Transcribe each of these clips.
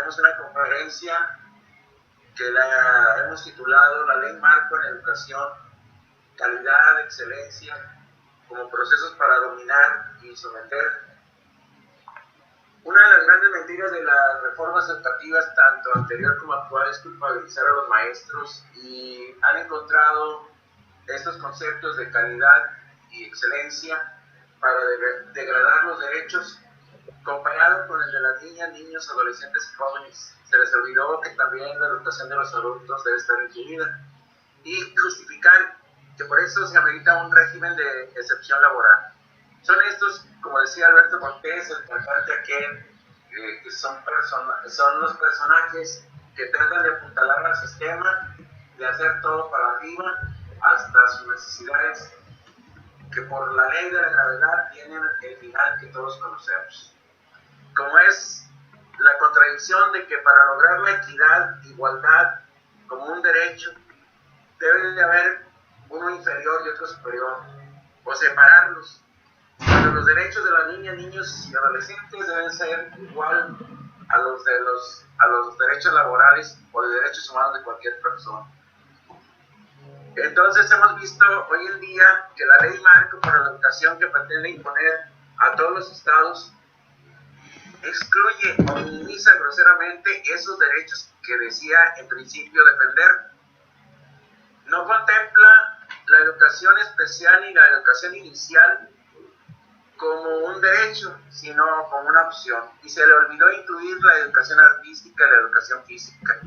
tenemos una conferencia que la hemos titulado La Ley Marco en Educación, Calidad, Excelencia, como procesos para dominar y someter. Una de las grandes mentiras de las reformas educativas, tanto anterior como actual, es culpabilizar a los maestros, y han encontrado estos conceptos de calidad y excelencia para degradar los derechos, comparado con el de las niñas, niños, adolescentes y jóvenes. Se les olvidó que también la educación de los adultos debe estar incluida, y justificar que por eso se amerita un régimen de excepción laboral. Son estos, como decía Alberto Cortés, el cantante aquel, que son los personajes que tratan de apuntalar al sistema, de hacer todo para arriba, hasta sus necesidades, que por la ley de la gravedad tienen el final que todos conocemos. Como es la contradicción de que para lograr la equidad, igualdad como un derecho, debe de haber uno inferior y otro superior, o separarlos, cuando los derechos de las niñas, niños y adolescentes deben ser igual a los derechos laborales o de derechos humanos de cualquier persona. Entonces hemos visto hoy en día que la ley marco para la educación, que pretende imponer a todos los estados, excluye o minimiza groseramente esos derechos que decía en principio defender. No contempla la educación especial ni la educación inicial como un derecho, sino como una opción, y se le olvidó incluir la educación artística y la educación física.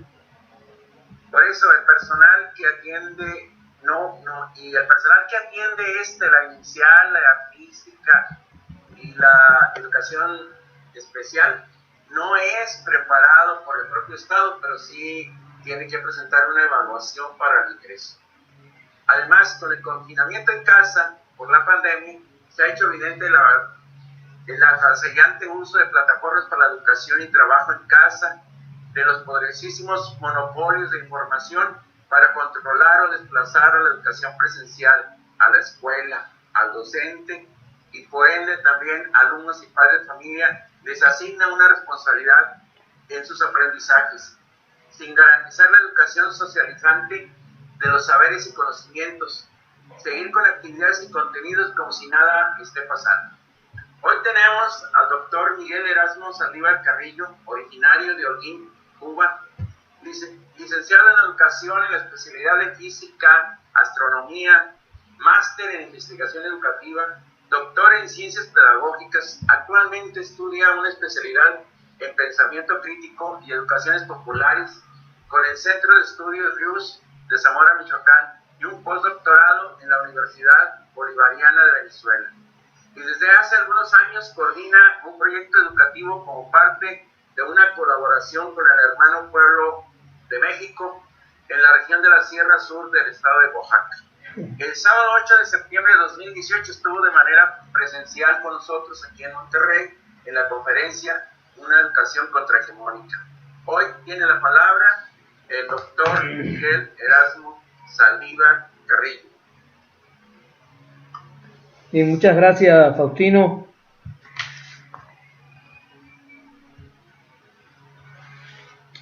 Por eso el personal que atiende la inicial, la artística y la educación especial, no es preparado por el propio Estado, pero sí tiene que presentar una evaluación para el ingreso. Además, con el confinamiento en casa por la pandemia, se ha hecho evidente el avasallante uso de plataformas para la educación y trabajo en casa, de los poderosísimos monopolios de información para controlar o desplazar a la educación presencial, a la escuela, al docente, y por ende también alumnos y padres de familia les asigna una responsabilidad en sus aprendizajes, sin garantizar la educación socializante de los saberes y conocimientos, seguir con actividades y contenidos como si nada esté pasando. Hoy tenemos al doctor Miguel Erasmo Saldívar Carrillo, originario de Holguín, Cuba, licenciado en educación en la especialidad de física, astronomía, máster en investigación educativa, doctor en ciencias pedagógicas. Actualmente estudia una especialidad en pensamiento crítico y educaciones populares con el Centro de Estudios RIUS de Zamora, Michoacán, y un postdoctorado en la Universidad Bolivariana de Venezuela. Y desde hace algunos años coordina un proyecto educativo como parte de una colaboración con el hermano pueblo de México en la región de la Sierra Sur del estado de Oaxaca. El sábado 8 de septiembre de 2018 estuvo de manera presencial con nosotros aquí en Monterrey en la conferencia Una educación contrahegemónica. Hoy tiene la palabra el doctor Miguel Erasmo Saldívar Carrillo. Y muchas gracias, Faustino.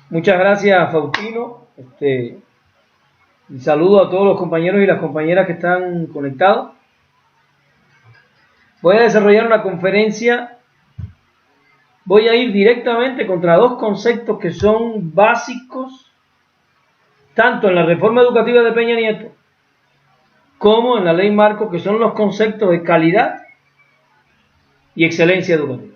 Muchas gracias, Faustino. Y saludo a todos los compañeros y las compañeras que están conectados. Voy a desarrollar una conferencia. Voy a ir directamente contra dos conceptos que son básicos, tanto en la reforma educativa de Peña Nieto como en la ley marco, que son los conceptos de calidad y excelencia educativa.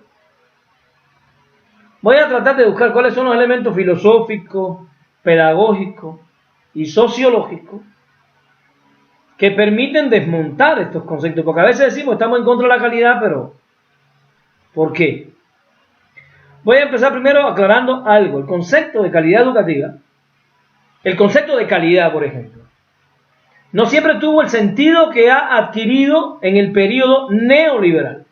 Voy a tratar de buscar cuáles son los elementos filosóficos, pedagógicos y sociológicos que permiten desmontar estos conceptos, porque a veces decimos estamos en contra de la calidad, pero ¿por qué? Voy a empezar primero aclarando algo. El concepto de calidad educativa, el concepto de calidad, por ejemplo, no siempre tuvo el sentido que ha adquirido en el periodo neoliberal.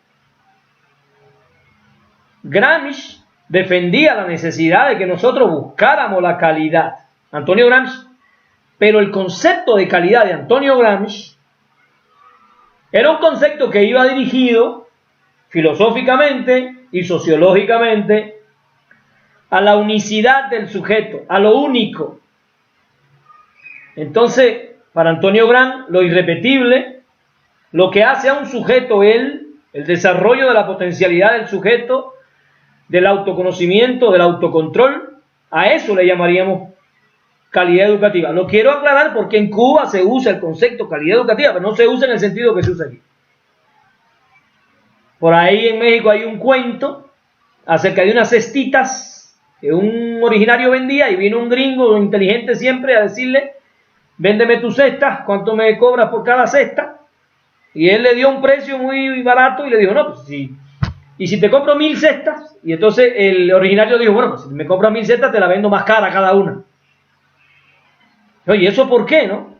Gramsci defendía la necesidad de que nosotros buscáramos la calidad, Antonio Gramsci, pero el concepto de calidad de Antonio Gramsci era un concepto que iba dirigido filosóficamente y sociológicamente a la unicidad del sujeto, a lo único. Entonces, para Antonio Gramsci, lo irrepetible, lo que hace a un sujeto el desarrollo de la potencialidad del sujeto, del autoconocimiento, del autocontrol, a eso le llamaríamos calidad educativa. Lo quiero aclarar porque en Cuba se usa el concepto calidad educativa, pero no se usa en el sentido que se usa aquí. Por ahí en México hay un cuento acerca de unas cestitas que un originario vendía y vino un gringo inteligente siempre a decirle: véndeme tus cestas, ¿cuánto me cobras por cada cesta? Y él le dio un precio muy barato y le dijo: no, pues sí. Y si te compro 1000 cestas, y entonces el originario dijo: bueno, pues si me compras 1000 cestas te la vendo más cara cada una. Oye, ¿eso por qué, no?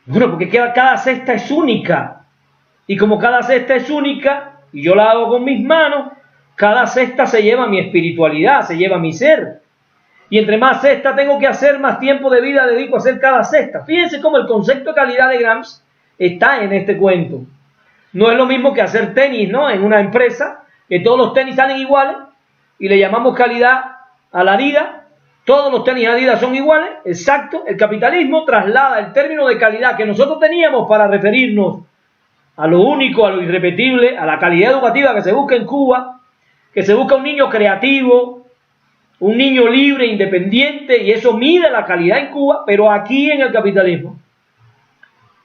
Bueno, porque cada cesta es única. Y como cada cesta es única, y yo la hago con mis manos, cada cesta se lleva mi espiritualidad, se lleva mi ser. Y entre más cesta tengo que hacer, más tiempo de vida dedico a hacer cada cesta. Fíjense cómo el concepto de calidad de Gramsci está en este cuento. No es lo mismo que hacer tenis, ¿no? En una empresa, que todos los tenis salen iguales, y le llamamos calidad a la Adidas. Todos los tenis Adidas son iguales, exacto. El capitalismo traslada el término de calidad que nosotros teníamos para referirnos a lo único, a lo irrepetible, a la calidad educativa que se busca en Cuba, que se busca un niño creativo, un niño libre, independiente, y eso mide la calidad en Cuba, pero aquí en el capitalismo,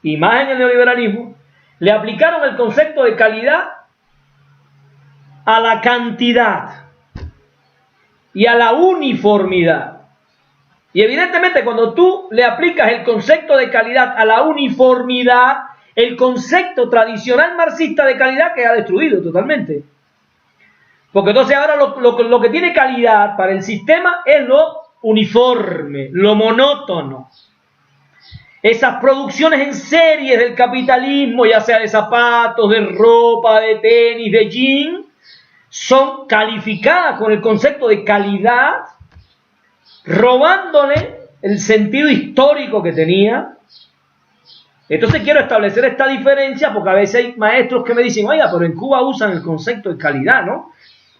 y más en el neoliberalismo, le aplicaron el concepto de calidad a la cantidad y a la uniformidad. Y evidentemente cuando tú le aplicas el concepto de calidad a la uniformidad, el concepto tradicional marxista de calidad queda destruido totalmente. Porque entonces ahora lo que tiene calidad para el sistema es lo uniforme, lo monótono. Esas producciones en serie del capitalismo, ya sea de zapatos, de ropa, de tenis, de jean, son calificadas con el concepto de calidad, robándole el sentido histórico que tenía. Entonces quiero establecer esta diferencia porque a veces hay maestros que me dicen: oiga, pero en Cuba usan el concepto de calidad, ¿no?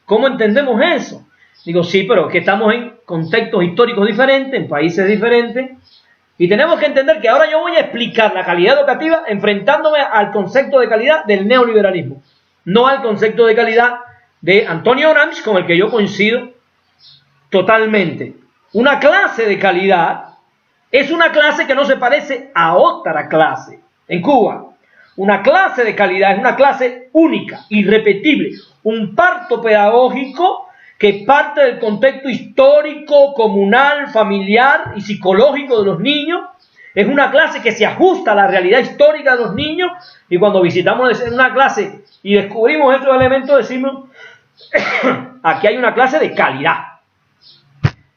¿Cómo entendemos eso? Digo: sí, pero es que estamos en contextos históricos diferentes, en países diferentes, y tenemos que entender que ahora yo voy a explicar la calidad educativa enfrentándome al concepto de calidad del neoliberalismo, no al concepto de calidad de Antonio Gramsci, con el que yo coincido totalmente. Una clase de calidad es una clase que no se parece a otra clase. En Cuba, una clase de calidad es una clase única, irrepetible, un parto pedagógico que parte del contexto histórico, comunal, familiar y psicológico de los niños. Es una clase que se ajusta a la realidad histórica de los niños, y cuando visitamos una clase y descubrimos estos elementos, decimos: aquí hay una clase de calidad.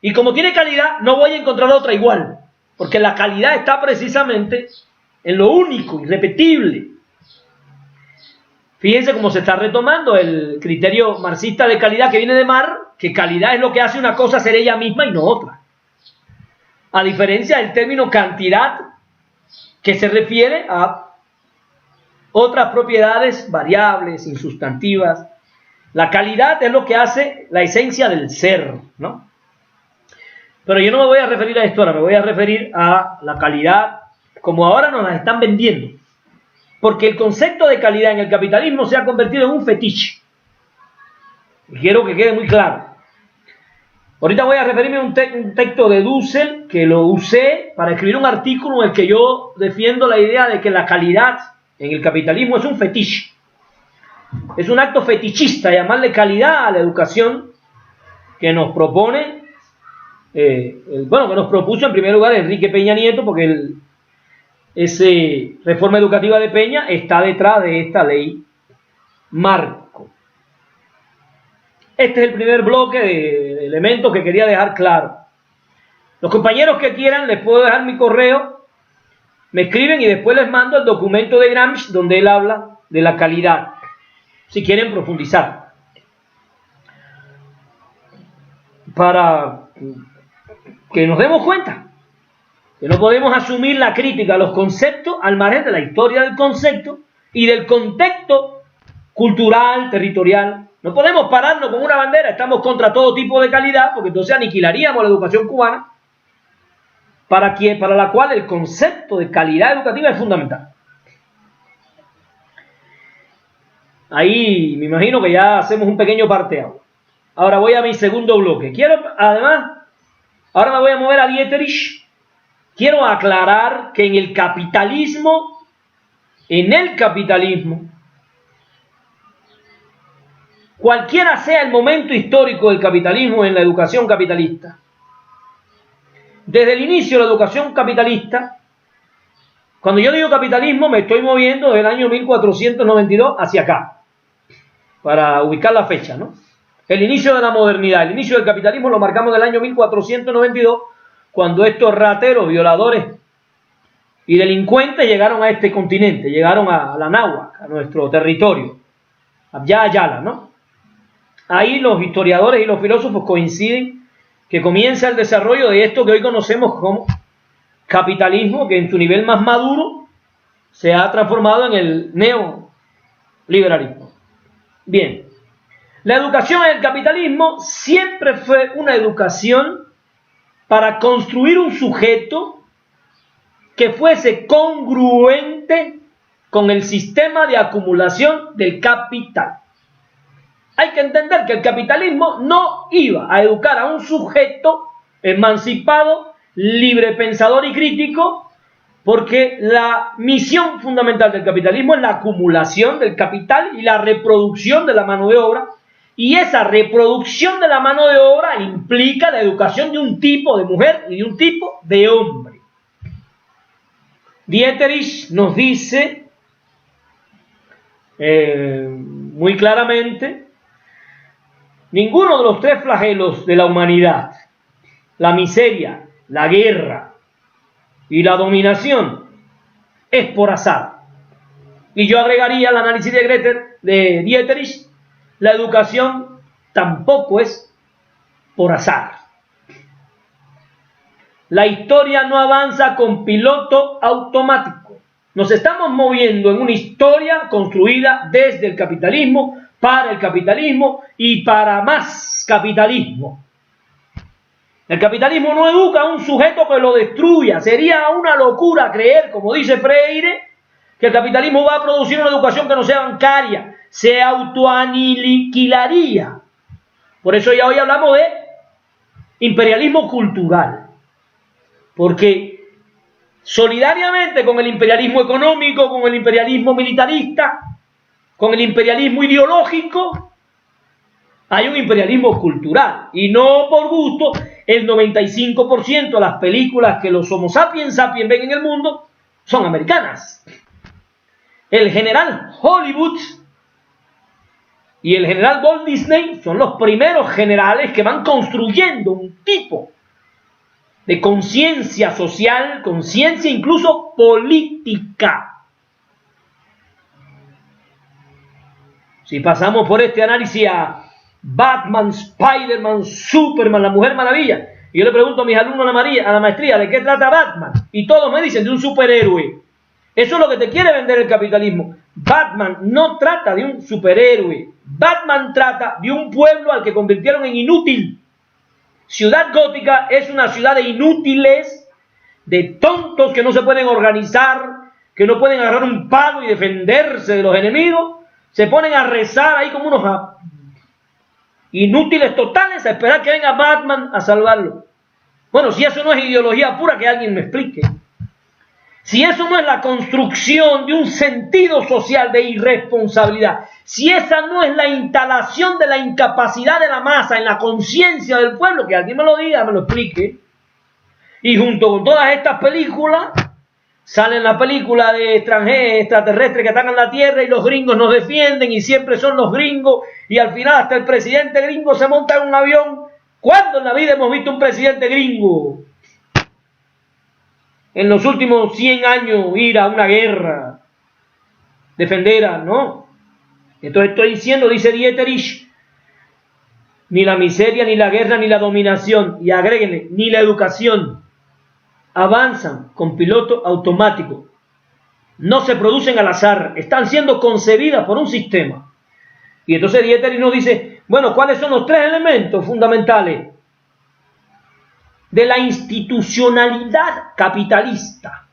Y como tiene calidad, no voy a encontrar otra igual, porque la calidad está precisamente en lo único, irrepetible. Fíjense cómo se está retomando el criterio marxista de calidad que viene de Marx, que calidad es lo que hace una cosa ser ella misma y no otra. A diferencia del término cantidad, que se refiere a otras propiedades variables, insustantivas. La calidad es lo que hace la esencia del ser, ¿no? Pero yo no me voy a referir a esto ahora, me voy a referir a la calidad como ahora nos la están vendiendo. Porque el concepto de calidad en el capitalismo se ha convertido en un fetiche. Y quiero que quede muy claro. Ahorita voy a referirme a un texto de Dussel que lo usé para escribir un artículo en el que yo defiendo la idea de que la calidad en el capitalismo es un fetiche. Es un acto fetichista llamarle calidad a la educación que nos propone, que nos propuso en primer lugar Enrique Peña Nieto, porque esa reforma educativa de Peña está detrás de esta ley marco. Este es el primer bloque de elementos que quería dejar claro. Los compañeros que quieran, les puedo dejar mi correo, me escriben y después les mando el documento de Gramsci donde él habla de la calidad, si quieren profundizar, para que nos demos cuenta que no podemos asumir la crítica a los conceptos al margen de la historia del concepto y del contexto cultural, territorial. No podemos pararnos con una bandera, estamos contra todo tipo de calidad, porque entonces aniquilaríamos la educación cubana, para la cual el concepto de calidad educativa es fundamental. Ahí me imagino que ya hacemos un pequeño parteado. Ahora voy a mi segundo bloque. Además, ahora me voy a mover a Dieterich. Quiero aclarar que en el capitalismo, cualquiera sea el momento histórico del capitalismo en la educación capitalista, desde el inicio de la educación capitalista, cuando yo digo capitalismo me estoy moviendo desde el año 1492 hacia acá, para ubicar la fecha, ¿no? El inicio de la modernidad, el inicio del capitalismo lo marcamos en el año 1492, cuando estos rateros, violadores y delincuentes llegaron a este continente, llegaron a la náhuatl, a nuestro territorio, allá Ayala, ¿no? Ahí los historiadores y los filósofos coinciden que comienza el desarrollo de esto que hoy conocemos como capitalismo, que en su nivel más maduro se ha transformado en el neoliberalismo. Bien, la educación en el capitalismo siempre fue una educación para construir un sujeto que fuese congruente con el sistema de acumulación del capital. Hay que entender que el capitalismo no iba a educar a un sujeto emancipado, libre pensador y crítico, porque la misión fundamental del capitalismo es la acumulación del capital y la reproducción de la mano de obra, y esa reproducción de la mano de obra implica la educación de un tipo de mujer y de un tipo de hombre. Dieterich nos dice muy claramente: ninguno de los tres flagelos de la humanidad, la miseria, la guerra y la dominación, es por azar. Y yo agregaría al análisis de Dieterich: la educación tampoco es por azar. La historia no avanza con piloto automático. Nos estamos moviendo en una historia construida desde el capitalismo, para el capitalismo y para más capitalismo. El capitalismo no educa a un sujeto que lo destruya. Sería una locura creer, como dice Freire, que el capitalismo va a producir una educación que no sea bancaria. Se autoaniquilaría. Por eso ya hoy hablamos de imperialismo cultural. Porque solidariamente con el imperialismo económico, con el imperialismo militarista, con el imperialismo ideológico, hay un imperialismo cultural. Y no por gusto, el 95% de las películas que los Homo sapiens ven en el mundo son americanas. El general Hollywood y el general Walt Disney son los primeros generales que van construyendo un tipo de conciencia social, conciencia incluso política. Si pasamos por este análisis a Batman, Spider-Man, Superman, la Mujer Maravilla, y yo le pregunto a mis alumnos a la maestría, ¿de qué trata Batman? Y todos me dicen: de un superhéroe. Eso es lo que te quiere vender el capitalismo. Batman no trata de un superhéroe. Batman trata de un pueblo al que convirtieron en inútil. Ciudad Gótica es una ciudad de inútiles, de tontos que no se pueden organizar, que no pueden agarrar un palo y defenderse de los enemigos. Se ponen a rezar ahí como unos inútiles totales a esperar que venga Batman a salvarlo. Bueno, si eso no es ideología pura, que alguien me explique. Si eso no es la construcción de un sentido social de irresponsabilidad, si esa no es la instalación de la incapacidad de la masa en la conciencia del pueblo, que alguien me lo diga, me lo explique. Y junto con todas estas películas, salen la película de extraterrestres que atacan la Tierra y los gringos nos defienden y siempre son los gringos, y al final hasta el presidente gringo se monta en un avión. ¿Cuándo en la vida hemos visto un presidente gringo en los últimos 100 años ir a una guerra, defender no? Entonces estoy diciendo, dice Dieterich, ni la miseria, ni la guerra, ni la dominación, y agréguenle, ni la educación, avanzan con piloto automático. No se producen al azar, están siendo concebidas por un sistema Y entonces Dieterich nos dice, bueno, ¿cuáles son los tres elementos fundamentales de la institucionalidad capitalista?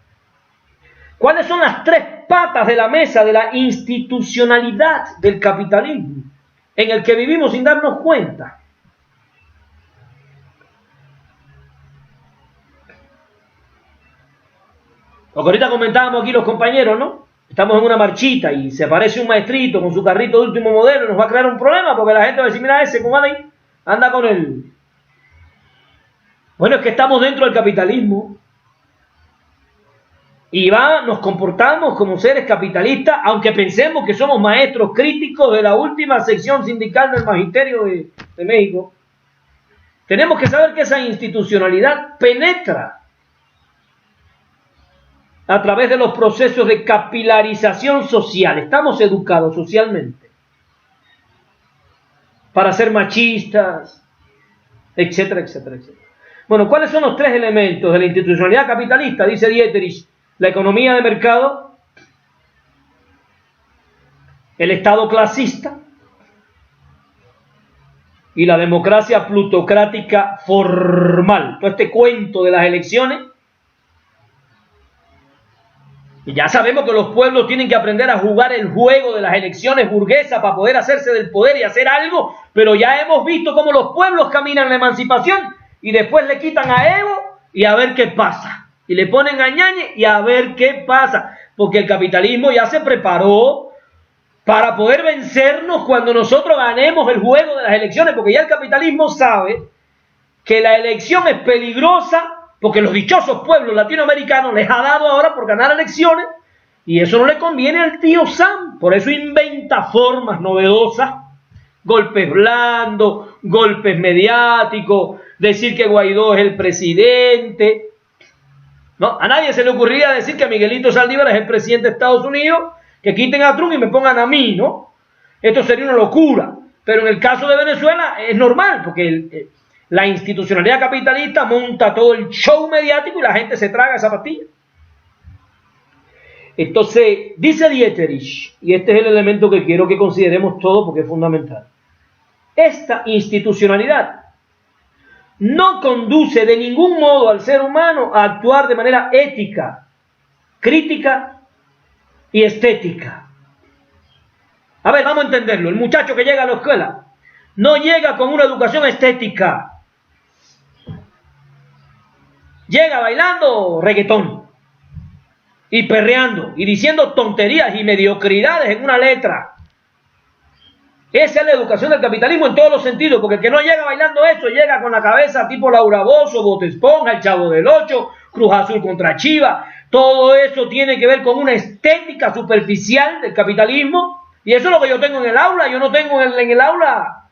¿Cuáles son las tres patas de la mesa de la institucionalidad del capitalismo en el que vivimos sin darnos cuenta? Lo que ahorita comentábamos aquí los compañeros, ¿no? Estamos en una marchita y se aparece un maestrito con su carrito de último modelo y nos va a crear un problema porque la gente va a decir, mira ese, ¿cómo anda ahí? Anda con él. Bueno, es que estamos dentro del capitalismo y nos comportamos como seres capitalistas, aunque pensemos que somos maestros críticos de la última sección sindical del Magisterio de México. Tenemos que saber que esa institucionalidad penetra a través de los procesos de capilarización social. Estamos educados socialmente para ser machistas, etcétera, etcétera, etcétera. Bueno, ¿cuáles son los tres elementos de la institucionalidad capitalista? Dice Dieterich: la economía de mercado, el Estado clasista y la democracia plutocrática formal. Todo este cuento de las elecciones. Y ya sabemos que los pueblos tienen que aprender a jugar el juego de las elecciones burguesas para poder hacerse del poder y hacer algo, pero ya hemos visto cómo los pueblos caminan la emancipación y después le quitan a Evo y a ver qué pasa. Y le ponen a Ñañez y a ver qué pasa. Porque el capitalismo ya se preparó para poder vencernos cuando nosotros ganemos el juego de las elecciones, porque ya el capitalismo sabe que la elección es peligrosa, porque los dichosos pueblos latinoamericanos les ha dado ahora por ganar elecciones, y eso no le conviene al tío Sam. Por eso inventa formas novedosas, golpes blandos, golpes mediáticos, decir que Guaidó es el presidente. No, a nadie se le ocurriría decir que Miguelito Saldívar es el presidente de Estados Unidos, que quiten a Trump y me pongan a mí, ¿no? Esto sería una locura. Pero en el caso de Venezuela es normal, porque la institucionalidad capitalista monta todo el show mediático y la gente se traga esa pastilla. Entonces, dice Dieterich, y este es el elemento que quiero que consideremos todos porque es fundamental: esta institucionalidad no conduce de ningún modo al ser humano a actuar de manera ética, crítica y estética. A ver, vamos a entenderlo. El muchacho que llega a la escuela no llega con una educación estética. Llega bailando reggaetón y perreando y diciendo tonterías y mediocridades en una letra. Esa es la educación del capitalismo en todos los sentidos, porque el que no llega bailando eso llega con la cabeza tipo Laura Bozzo, Bob Esponja, El Chavo del Ocho, Cruz Azul contra Chivas. Todo eso tiene que ver con una estética superficial del capitalismo, y eso es lo que yo tengo en el aula. Yo no tengo en el aula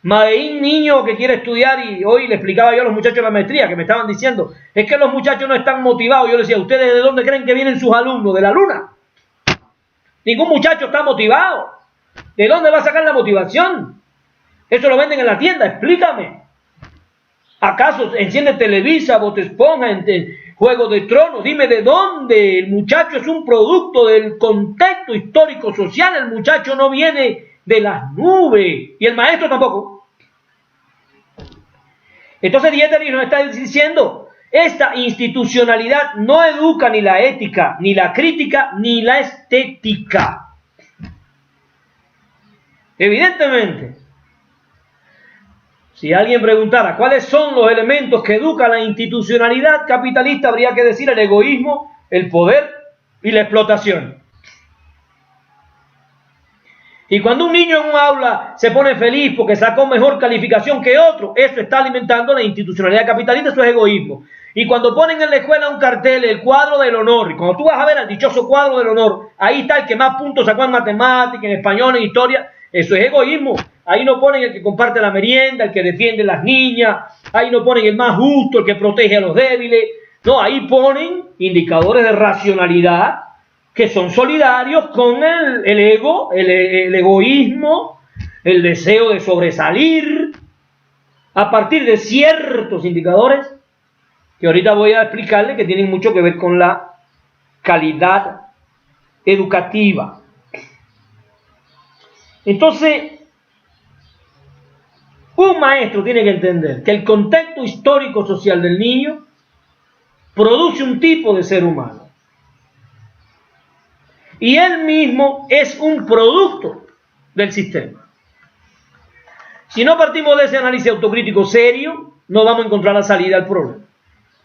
Madeín, niño que quiere estudiar, y hoy le explicaba yo a los muchachos de la maestría que me estaban diciendo, es que los muchachos no están motivados. Yo les decía, ¿ustedes de dónde creen que vienen sus alumnos? ¿De la luna? Ningún muchacho está motivado. ¿De dónde va a sacar la motivación? Eso lo venden en la tienda, explícame. ¿Acaso enciende Televisa, Bob Esponja, Juego de Tronos? Dime de dónde. El muchacho es un producto del contexto histórico social. El muchacho no viene de las nubes, y el maestro tampoco. Entonces Dieterich nos está diciendo, esta institucionalidad no educa ni la ética, ni la crítica, ni la estética. Evidentemente, si alguien preguntara cuáles son los elementos que educan la institucionalidad capitalista, habría que decir el egoísmo, el poder y la explotación. Y cuando un niño en un aula se pone feliz porque sacó mejor calificación que otro, eso está alimentando la institucionalidad capitalista, eso es egoísmo. Y cuando ponen en la escuela un cartel, el cuadro del honor, y cuando tú vas a ver al dichoso cuadro del honor, ahí está el que más puntos sacó en matemáticas, en español, en historia, eso es egoísmo. Ahí no ponen el que comparte la merienda, el que defiende a las niñas, ahí no ponen el más justo, el que protege a los débiles, no, ahí ponen indicadores de racionalidad que son solidarios con el ego, el egoísmo, el deseo de sobresalir, a partir de ciertos indicadores que ahorita voy a explicarle, que tienen mucho que ver con la calidad educativa. Entonces, un maestro tiene que entender que el contexto histórico-social del niño produce un tipo de ser humano. Y él mismo es un producto del sistema. Si no partimos de ese análisis autocrítico serio, no vamos a encontrar la salida al problema.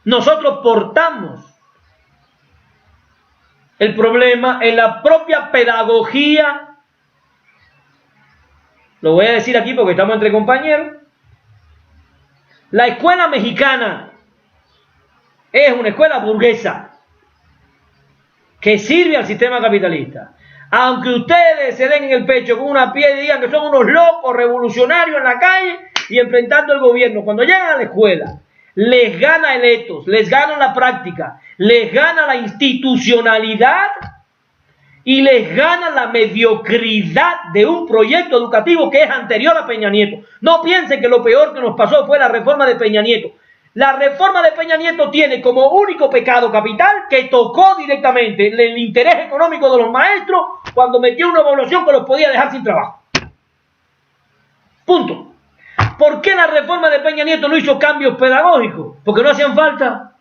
Nosotros portamos el problema en la propia pedagogía. Lo voy a decir aquí porque estamos entre compañeros. La escuela mexicana es una escuela burguesa que sirve al sistema capitalista. Aunque ustedes se den en el pecho con una piedra y digan que son unos locos revolucionarios en la calle y enfrentando al gobierno, cuando llegan a la escuela, les gana el etos, les gana la práctica, les gana la institucionalidad y les gana la mediocridad de un proyecto educativo que es anterior a Peña Nieto. No piensen que lo peor que nos pasó fue la reforma de Peña Nieto. La reforma de Peña Nieto tiene como único pecado capital que tocó directamente el interés económico de los maestros cuando metió una evaluación que los podía dejar sin trabajo. Punto. ¿Por qué la reforma de Peña Nieto no hizo cambios pedagógicos? Porque no hacían falta.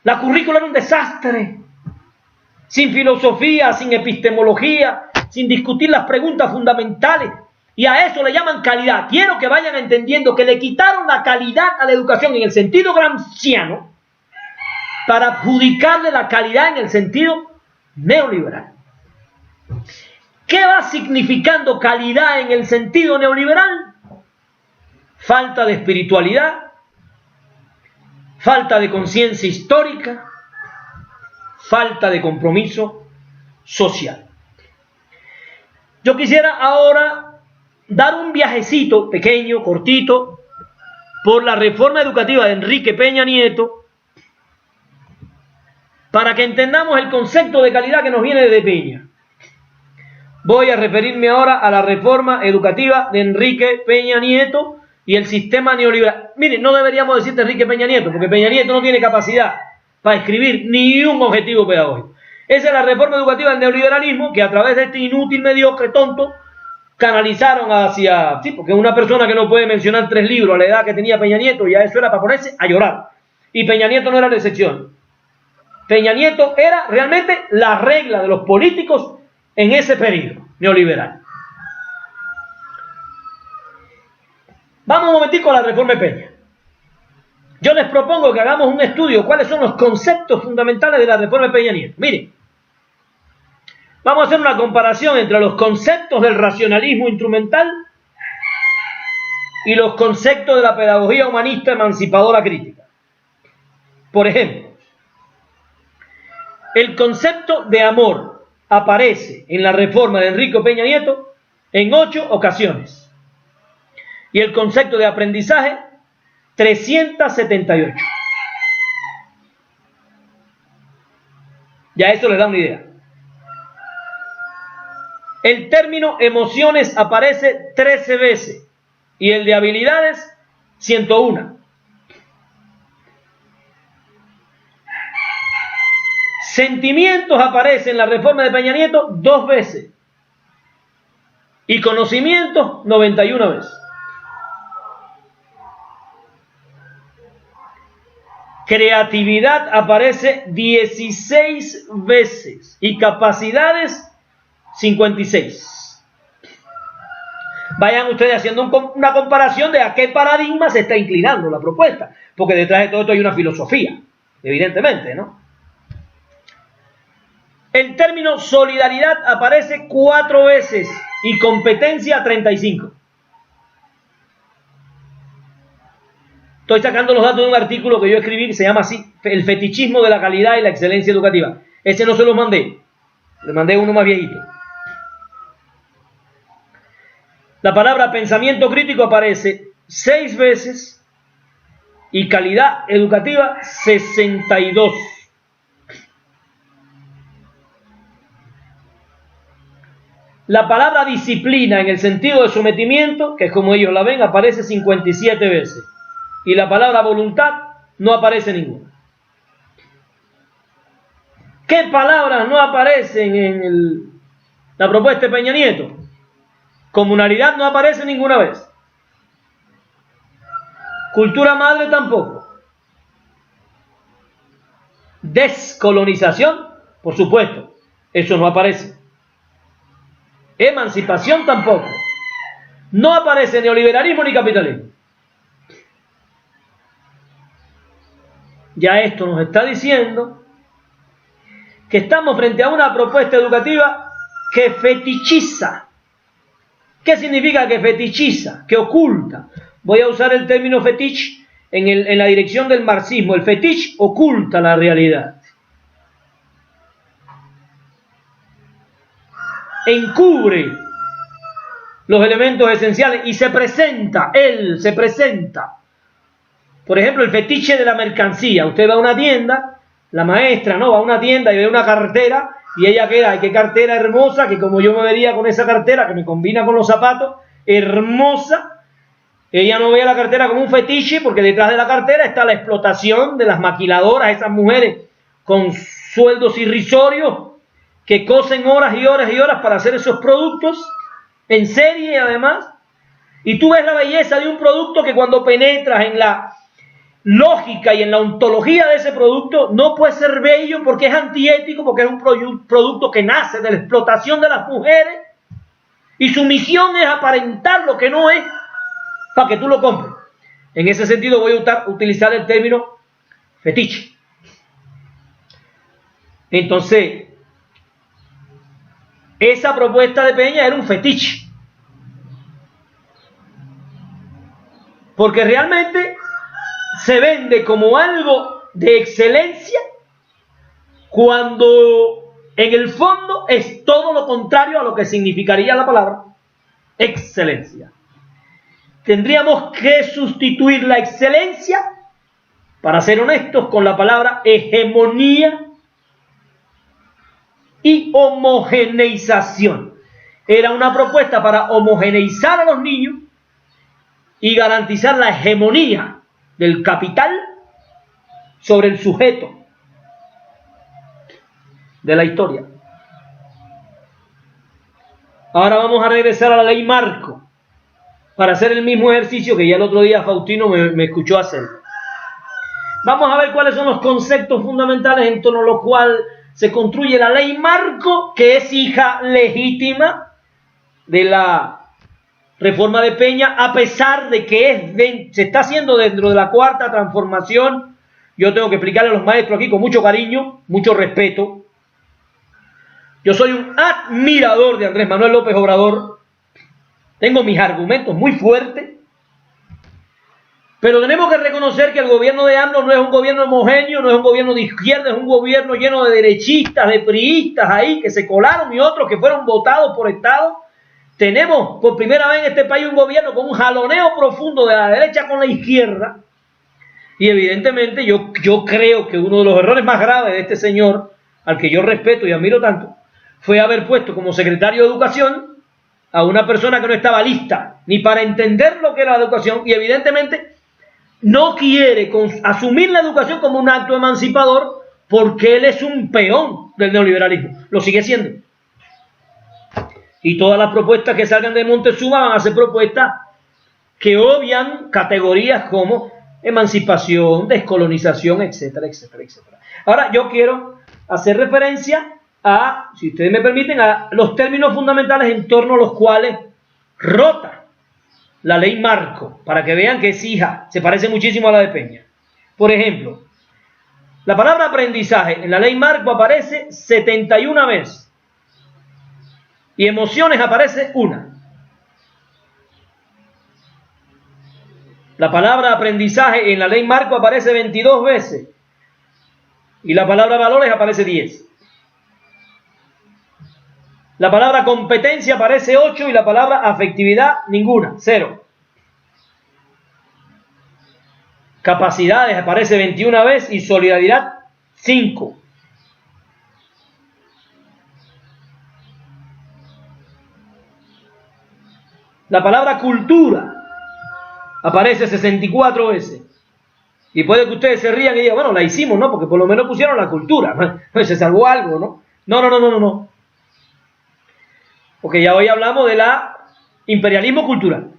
La currícula era un desastre. Sin filosofía, sin epistemología, sin discutir las preguntas fundamentales. Y a eso le llaman calidad. Quiero que vayan entendiendo que le quitaron la calidad a la educación en el sentido gramsciano para adjudicarle la calidad en el sentido neoliberal. ¿Qué va significando calidad en el sentido neoliberal? Falta de espiritualidad, falta de conciencia histórica, falta de compromiso social. Yo quisiera ahora dar un viajecito pequeño, cortito, por la reforma educativa de Enrique Peña Nieto, para que entendamos el concepto de calidad que nos viene de Peña. Voy a referirme ahora a la reforma educativa de Enrique Peña Nieto y el sistema neoliberal. Miren, no deberíamos decir de Enrique Peña Nieto, porque Peña Nieto no tiene capacidad para escribir ni un objetivo pedagógico. Esa es la reforma educativa del neoliberalismo que a través de este inútil, mediocre, tonto, canalizaron hacia... Sí, porque una persona que no puede mencionar 3 libros a la edad que tenía Peña Nieto, ya eso era para ponerse a llorar. Y Peña Nieto no era la excepción. Peña Nieto era realmente la regla de los políticos en ese periodo neoliberal. Vamos un momentico a la reforma de Peña. Yo les propongo que hagamos un estudio cuáles son los conceptos fundamentales de la reforma de Peña Nieto. Miren, vamos a hacer una comparación entre los conceptos del racionalismo instrumental y los conceptos de la pedagogía humanista emancipadora crítica. Por ejemplo, el concepto de amor aparece en la reforma de Enrique Peña Nieto en 8 ocasiones. Y el concepto de aprendizaje, 378. Ya eso les da una idea. El término emociones aparece 13 veces y el de habilidades 101. Sentimientos aparece en la reforma de Peña Nieto 2 veces y conocimientos 91 veces. Creatividad aparece 16 veces y capacidades 56. Vayan ustedes haciendo una comparación de a qué paradigma se está inclinando la propuesta, porque detrás de todo esto hay una filosofía, evidentemente, ¿no? El término solidaridad aparece 4 veces y competencia 35. Estoy sacando los datos de un artículo que yo escribí que se llama así, El fetichismo de la calidad y la excelencia educativa. Ese no se los mandé, le mandé uno más viejito. La palabra pensamiento crítico aparece 6 veces y calidad educativa 62. La palabra disciplina en el sentido de sometimiento, que es como ellos la ven, aparece 57 veces. Y la palabra voluntad no aparece ninguna. ¿Qué palabras no aparecen en La propuesta de Peña Nieto. Comunalidad no aparece ninguna vez. Cultura madre tampoco. Descolonización, por supuesto, eso no aparece. Emancipación tampoco. No aparece neoliberalismo ni capitalismo. Ya esto nos está diciendo que estamos frente a una propuesta educativa que fetichiza. ¿Qué significa que fetichiza? Que oculta. Voy a usar el término fetiche en la dirección del marxismo. El fetiche oculta la realidad. Encubre los elementos esenciales y se presenta. Por ejemplo, el fetiche de la mercancía. Usted va a una tienda, la maestra, ¿no? Va a una tienda y ve una cartera y ella queda, ¡ay, qué cartera hermosa! Que como yo me vería con esa cartera, que me combina con los zapatos, hermosa. Ella no ve a la cartera como un fetiche porque detrás de la cartera está la explotación de las maquiladoras, esas mujeres con sueldos irrisorios que cosen horas y horas y horas para hacer esos productos en serie además. Y tú ves la belleza de un producto que cuando penetras en la lógica y en la ontología de ese producto no puede ser bello porque es antiético, porque es un producto que nace de la explotación de las mujeres y su misión es aparentar lo que no es para que tú lo compres. En ese sentido voy a utilizar el término fetiche. Entonces, esa propuesta de Peña era un fetiche. Porque realmente se vende como algo de excelencia cuando en el fondo es todo lo contrario a lo que significaría la palabra excelencia. Tendríamos que sustituir la excelencia, para ser honestos, con la palabra hegemonía y homogeneización. Era una propuesta para homogeneizar a los niños y garantizar la hegemonía del capital sobre el sujeto de la historia. Ahora vamos a regresar a la ley marco para hacer el mismo ejercicio que ya el otro día Faustino me escuchó hacer. Vamos a ver cuáles son los conceptos fundamentales en torno a los cuales se construye la ley marco, que es hija legítima de la reforma de Peña, a pesar de que se está haciendo dentro de la cuarta transformación. Yo tengo que explicarle a los maestros aquí con mucho cariño, mucho respeto. Yo soy un admirador de Andrés Manuel López Obrador. Tengo mis argumentos muy fuertes. Pero tenemos que reconocer que el gobierno de AMLO no es un gobierno homogéneo, no es un gobierno de izquierda, es un gobierno lleno de derechistas, de priistas ahí que se colaron y otros que fueron votados por Estado. Tenemos por primera vez en este país un gobierno con un jaloneo profundo de la derecha con la izquierda. Y evidentemente yo creo que uno de los errores más graves de este señor, al que yo respeto y admiro tanto, fue haber puesto como secretario de Educación a una persona que no estaba lista ni para entender lo que era la educación y evidentemente no quiere asumir la educación como un acto emancipador porque él es un peón del neoliberalismo. Lo sigue siendo. Y todas las propuestas que salgan de Montezuma van a ser propuestas que obvian categorías como emancipación, descolonización, etcétera, etcétera, etcétera. Ahora yo quiero hacer referencia a, si ustedes me permiten, a los términos fundamentales en torno a los cuales rota la ley marco, para que vean que es hija, se parece muchísimo a la de Peña. Por ejemplo, la palabra aprendizaje en la ley marco aparece 71 veces y emociones aparece una. La palabra aprendizaje en la ley marco aparece 22 veces y la palabra valores aparece 10. La palabra competencia aparece 8 y la palabra afectividad ninguna, 0. Capacidades aparece 21 veces y solidaridad 5. La palabra cultura aparece 64 veces. Y puede que ustedes se rían y digan, bueno, la hicimos, ¿no? Porque por lo menos pusieron la cultura. Se salvó algo, ¿no? No. Porque ya hoy hablamos de la imperialismo cultural.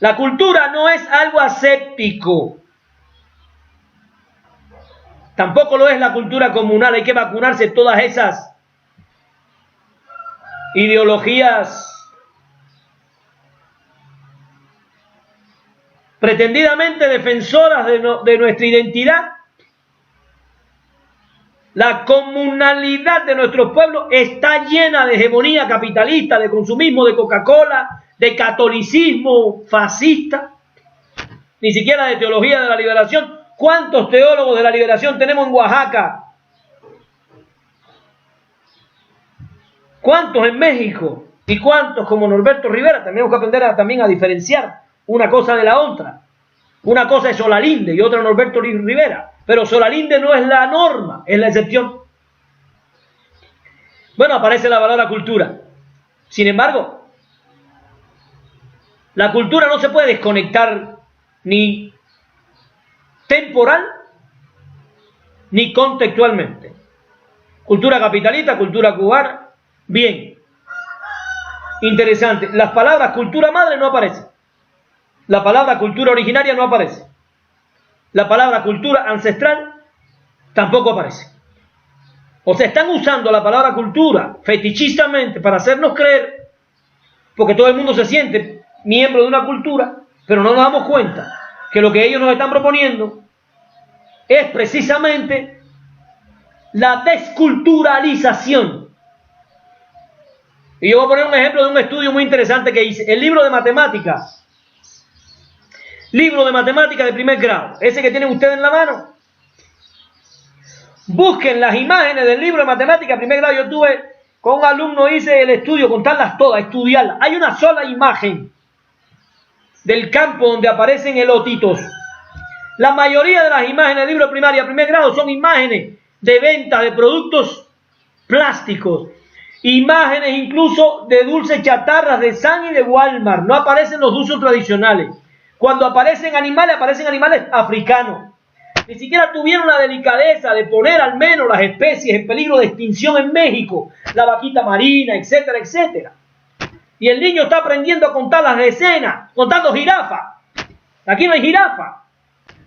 La cultura no es algo aséptico. Tampoco lo es la cultura comunal. Hay que vacunarse todas esas ideologías pretendidamente defensoras de nuestra identidad. La comunalidad de nuestro pueblo está llena de hegemonía capitalista, de consumismo, de Coca-Cola, de catolicismo fascista, ni siquiera de teología de la liberación. ¿Cuántos teólogos de la liberación tenemos en Oaxaca? ¿Cuántos en México? ¿Y cuántos como Norberto Rivera? Tenemos que aprender también a diferenciar una cosa de la otra. Una cosa es Solalinde y otra Norberto Rivera. Pero Solalinde no es la norma, es la excepción. Bueno, aparece la palabra cultura. Sin embargo, la cultura no se puede desconectar ni temporal ni contextualmente. Cultura capitalista, cultura cubana, bien. Interesante. Las palabras cultura madre no aparecen. La palabra cultura originaria no aparece. La palabra cultura ancestral tampoco aparece. O sea, están usando la palabra cultura fetichistamente para hacernos creer, porque todo el mundo se siente miembro de una cultura, pero no nos damos cuenta que lo que ellos nos están proponiendo es precisamente la desculturalización. Y yo voy a poner un ejemplo de un estudio muy interesante que hice. El libro de matemáticas. Libro de matemáticas de primer grado, ese que tienen ustedes en la mano. Busquen las imágenes del libro de matemáticas de primer grado. Yo tuve con un alumno, hice el estudio, contarlas todas, estudiarlas. Hay una sola imagen del campo donde aparecen elotitos. La mayoría de las imágenes del libro de primaria, primer grado, son imágenes de venta de productos plásticos. Imágenes incluso de dulces chatarras de Sam y de Walmart. No aparecen los dulces tradicionales. Cuando aparecen animales africanos. Ni siquiera tuvieron la delicadeza de poner al menos las especies en peligro de extinción en México. La vaquita marina, etcétera, etcétera. Y el niño está aprendiendo a contar las decenas, contando jirafas. Aquí no hay jirafa.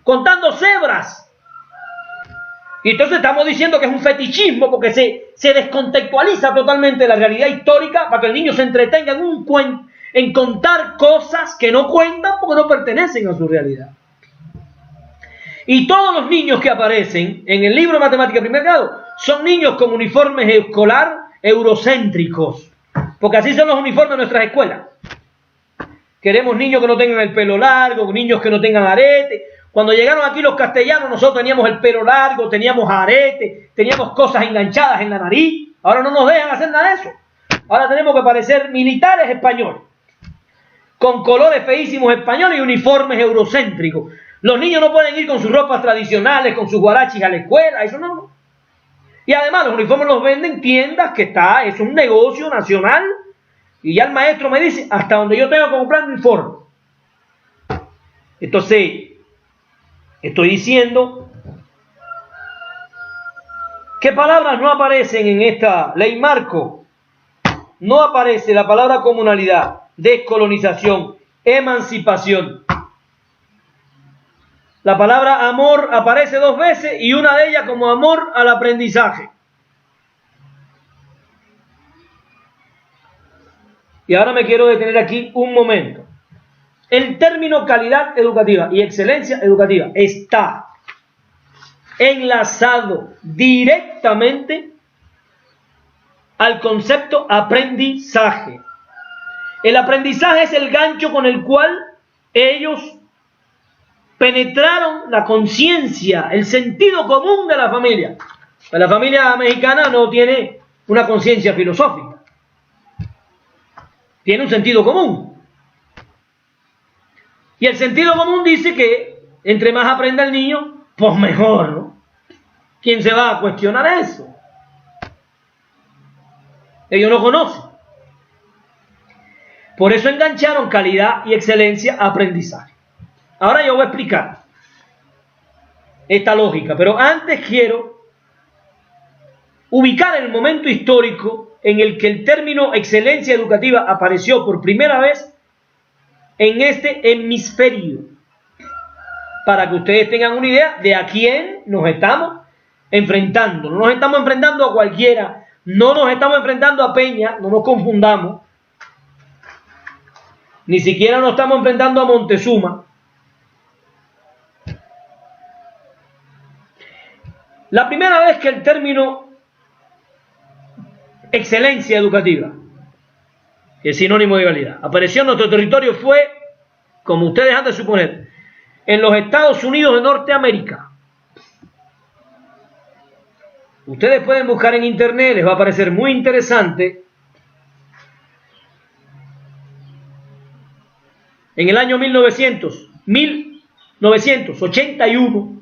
Contando cebras. Y entonces estamos diciendo que es un fetichismo porque se descontextualiza totalmente la realidad histórica para que el niño se entretenga en contar cosas que no cuentan porque no pertenecen a su realidad. Y todos los niños que aparecen en el libro de matemáticas de primer grado son niños con uniformes escolar eurocéntricos, porque así son los uniformes de nuestras escuelas. Queremos niños que no tengan el pelo largo, niños que no tengan arete. Cuando llegaron aquí los castellanos, nosotros teníamos el pelo largo, teníamos arete, teníamos cosas enganchadas en la nariz. Ahora no nos dejan hacer nada de eso. Ahora tenemos que parecer militares españoles, con colores feísimos españoles y uniformes eurocéntricos. Los niños no pueden ir con sus ropas tradicionales, con sus guarachis a la escuela, eso no. Y además los uniformes los venden tiendas es un negocio nacional. Y ya el maestro me dice, hasta donde yo tengo que comprar un uniforme. Entonces, estoy diciendo, ¿qué palabras no aparecen en esta ley marco? No aparece la palabra comunalidad, descolonización, emancipación. La palabra amor aparece 2 veces y una de ellas como amor al aprendizaje. Y ahora me quiero detener aquí un momento. El término calidad educativa y excelencia educativa está enlazado directamente al concepto aprendizaje. El aprendizaje es el gancho con el cual ellos penetraron la conciencia, el sentido común de la familia. La familia mexicana no tiene una conciencia filosófica, tiene un sentido común. Y el sentido común dice que entre más aprenda el niño, pues mejor, ¿no? ¿Quién se va a cuestionar eso? Ellos no conocen. Por eso engancharon calidad y excelencia a aprendizaje. Ahora yo voy a explicar esta lógica, pero antes quiero ubicar el momento histórico en el que el término excelencia educativa apareció por primera vez en este hemisferio, para que ustedes tengan una idea de a quién nos estamos enfrentando. No nos estamos enfrentando a cualquiera, no nos estamos enfrentando a Peña, no nos confundamos, ni siquiera nos estamos enfrentando a Montezuma. La primera vez que el término excelencia educativa, que es sinónimo de calidad, apareció en nuestro territorio fue, como ustedes han de suponer, en los Estados Unidos de Norteamérica. Ustedes pueden buscar en internet, les va a parecer muy interesante. En el año 1981,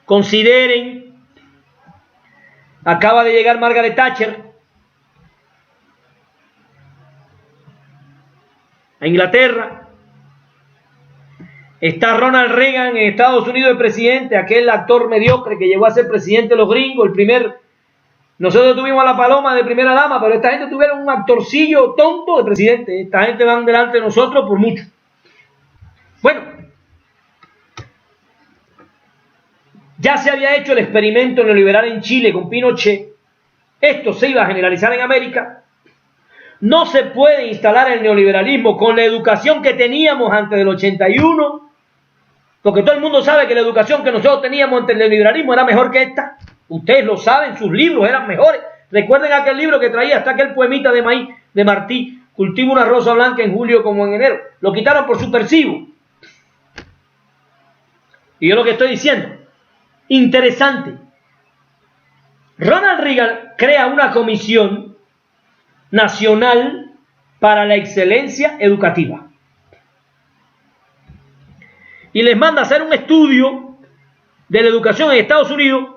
consideren, acaba de llegar Margaret Thatcher a Inglaterra, está Ronald Reagan en Estados Unidos de presidente, aquel actor mediocre que llegó a ser presidente de los gringos, el primer. Nosotros tuvimos a la Paloma de primera dama, pero esta gente tuvieron un actorcillo tonto de presidente. Esta gente van delante de nosotros por mucho. Bueno, ya se había hecho el experimento neoliberal en Chile con Pinochet. Esto se iba a generalizar en América. No se puede instalar el neoliberalismo con la educación que teníamos antes del 81, porque todo el mundo sabe que la educación que nosotros teníamos antes del neoliberalismo era mejor que esta. Ustedes lo saben, sus libros eran mejores. Recuerden aquel libro que traía hasta aquel poemita de maíz de Martí, cultivo una rosa blanca en julio como en enero. Lo quitaron por subversivo. Y yo lo que estoy diciendo, interesante. Ronald Reagan crea una comisión nacional para la excelencia educativa. Y les manda a hacer un estudio de la educación en Estados Unidos,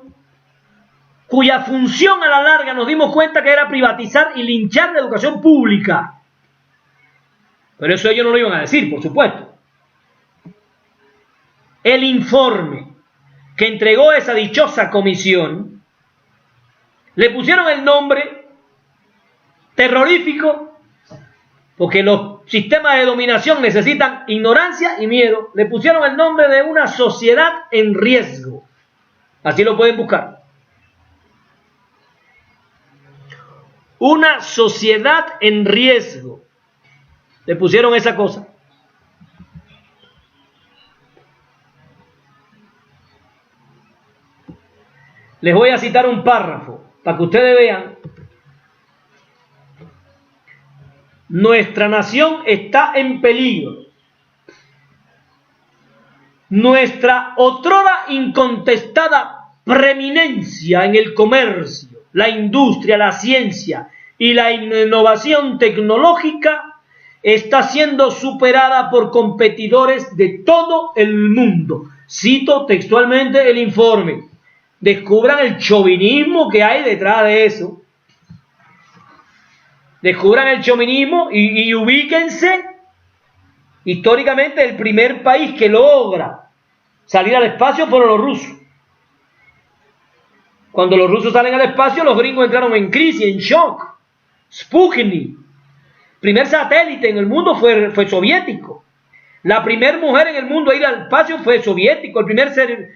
cuya función a la larga nos dimos cuenta que era privatizar y linchar la educación pública. Pero eso ellos no lo iban a decir, por supuesto. El informe que entregó esa dichosa comisión, le pusieron el nombre terrorífico, porque los sistemas de dominación necesitan ignorancia y miedo. Le pusieron el nombre de una sociedad en riesgo. Así lo pueden buscar. Una sociedad en riesgo. Le pusieron esa cosa. Les voy a citar un párrafo para que ustedes vean. Nuestra nación está en peligro. Nuestra otrora incontestada preeminencia en el comercio, la industria, la ciencia y la innovación tecnológica está siendo superada por competidores de todo el mundo. Cito textualmente el informe. Descubran el chauvinismo que hay detrás de eso. Descubran el chauvinismo y ubíquense. Históricamente el primer país que logra salir al espacio fueron los rusos. Cuando los rusos salen al espacio, los gringos entraron en crisis, en shock. Sputnik, primer satélite en el mundo fue soviético. La primera mujer en el mundo a ir al espacio fue soviético. El primer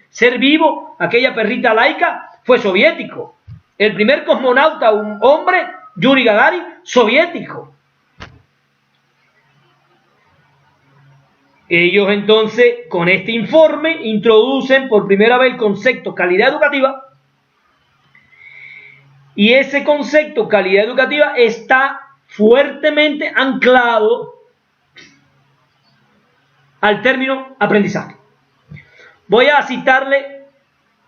ser vivo, aquella perrita laica, fue soviético. El primer cosmonauta, un hombre, Yuri Gagarin, soviético. Ellos entonces, con este informe, introducen por primera vez el concepto calidad educativa. Y ese concepto calidad educativa está fuertemente anclado al término aprendizaje. Voy a citarle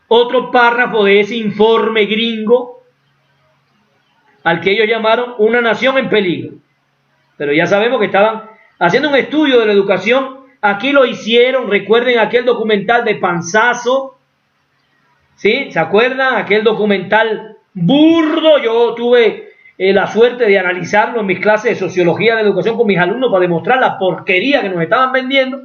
otro párrafo de ese informe gringo al que ellos llamaron una nación en peligro. Pero ya sabemos que estaban haciendo un estudio de la educación. Aquí lo hicieron, recuerden aquel documental de Panzazo, ¿sí? ¿Se acuerdan? Aquel documental burdo. Yo tuve la suerte de analizarlo en mis clases de sociología de la educación con mis alumnos para demostrar la porquería que nos estaban vendiendo.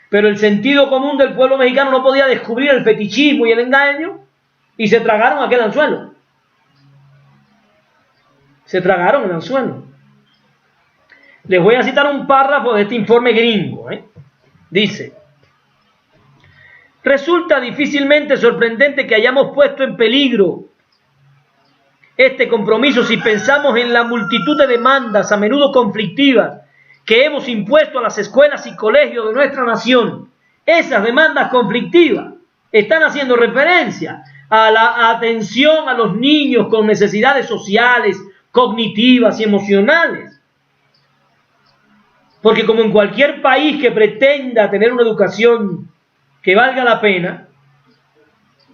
Pero el sentido común del pueblo mexicano no podía descubrir el fetichismo y el engaño y se tragaron aquel anzuelo. Se tragaron el anzuelo. Les voy a citar un párrafo de este informe gringo. Dice: resulta difícilmente sorprendente que hayamos puesto en peligro este compromiso si pensamos en la multitud de demandas, a menudo conflictivas, que hemos impuesto a las escuelas y colegios de nuestra nación. Esas demandas conflictivas están haciendo referencia a la atención a los niños con necesidades sociales, cognitivas y emocionales. Porque como en cualquier país que pretenda tener una educación que valga la pena,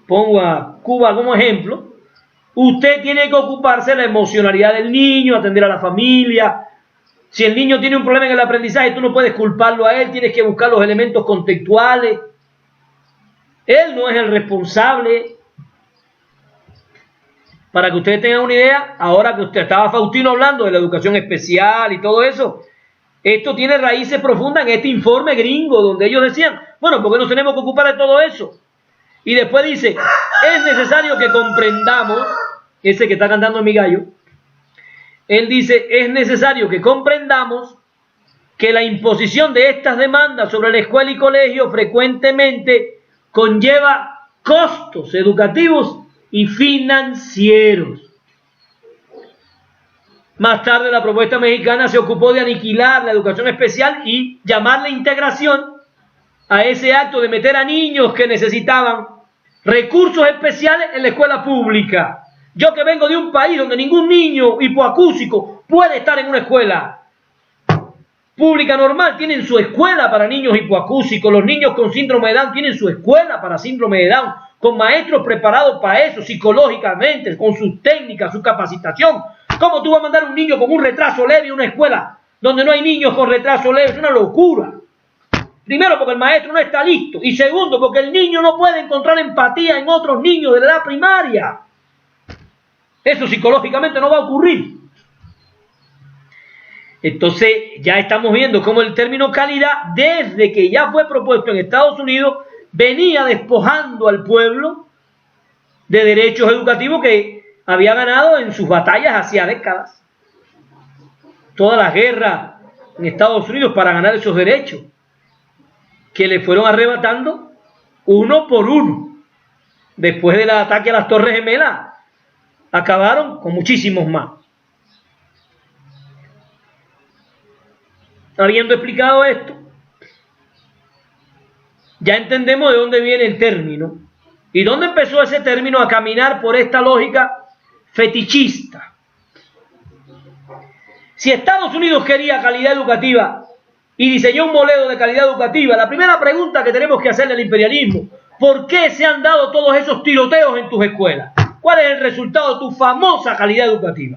pongo a Cuba como ejemplo, usted tiene que ocuparse de la emocionalidad del niño, atender a la familia. Si el niño tiene un problema en el aprendizaje, tú no puedes culparlo a él, tienes que buscar los elementos contextuales. Él no es el responsable. Para que ustedes tengan una idea, ahora que usted estaba Faustino hablando de la educación especial y todo eso, esto tiene raíces profundas en este informe gringo, donde ellos decían, bueno, ¿por qué nos tenemos que ocupar de todo eso? Y después dice, es necesario que comprendamos, ese que está cantando mi gallo, él dice, es necesario que comprendamos que la imposición de estas demandas sobre la escuela y colegio frecuentemente conlleva costos educativos y financieros. Más tarde la propuesta mexicana se ocupó de aniquilar la educación especial y llamarle integración a ese acto de meter a niños que necesitaban recursos especiales en la escuela pública. Yo que vengo de un país donde ningún niño hipoacúsico puede estar en una escuela pública normal, tienen su escuela para niños hipoacúsicos, los niños con síndrome de Down tienen su escuela para síndrome de Down, con maestros preparados para eso psicológicamente, con sus técnicas, su capacitación. ¿Cómo tú vas a mandar a un niño con un retraso leve a una escuela donde no hay niños con retraso leve? Es una locura. Primero, porque el maestro no está listo. Y segundo, porque el niño no puede encontrar empatía en otros niños de la edad primaria. Eso psicológicamente no va a ocurrir. Entonces, ya estamos viendo cómo el término calidad, desde que ya fue propuesto en Estados Unidos, venía despojando al pueblo de derechos educativos que había ganado en sus batallas hacía décadas. Todas las guerras en Estados Unidos para ganar esos derechos, que le fueron arrebatando uno por uno. Después del ataque a las Torres Gemelas, acabaron con muchísimos más. Habiendo explicado esto, ya entendemos de dónde viene el término y dónde empezó ese término a caminar por esta lógica fetichista. Si Estados Unidos quería calidad educativa y diseñó un modelo de calidad educativa, la primera pregunta que tenemos que hacerle al imperialismo: ¿por qué se han dado todos esos tiroteos en tus escuelas? ¿Cuál es el resultado de tu famosa calidad educativa?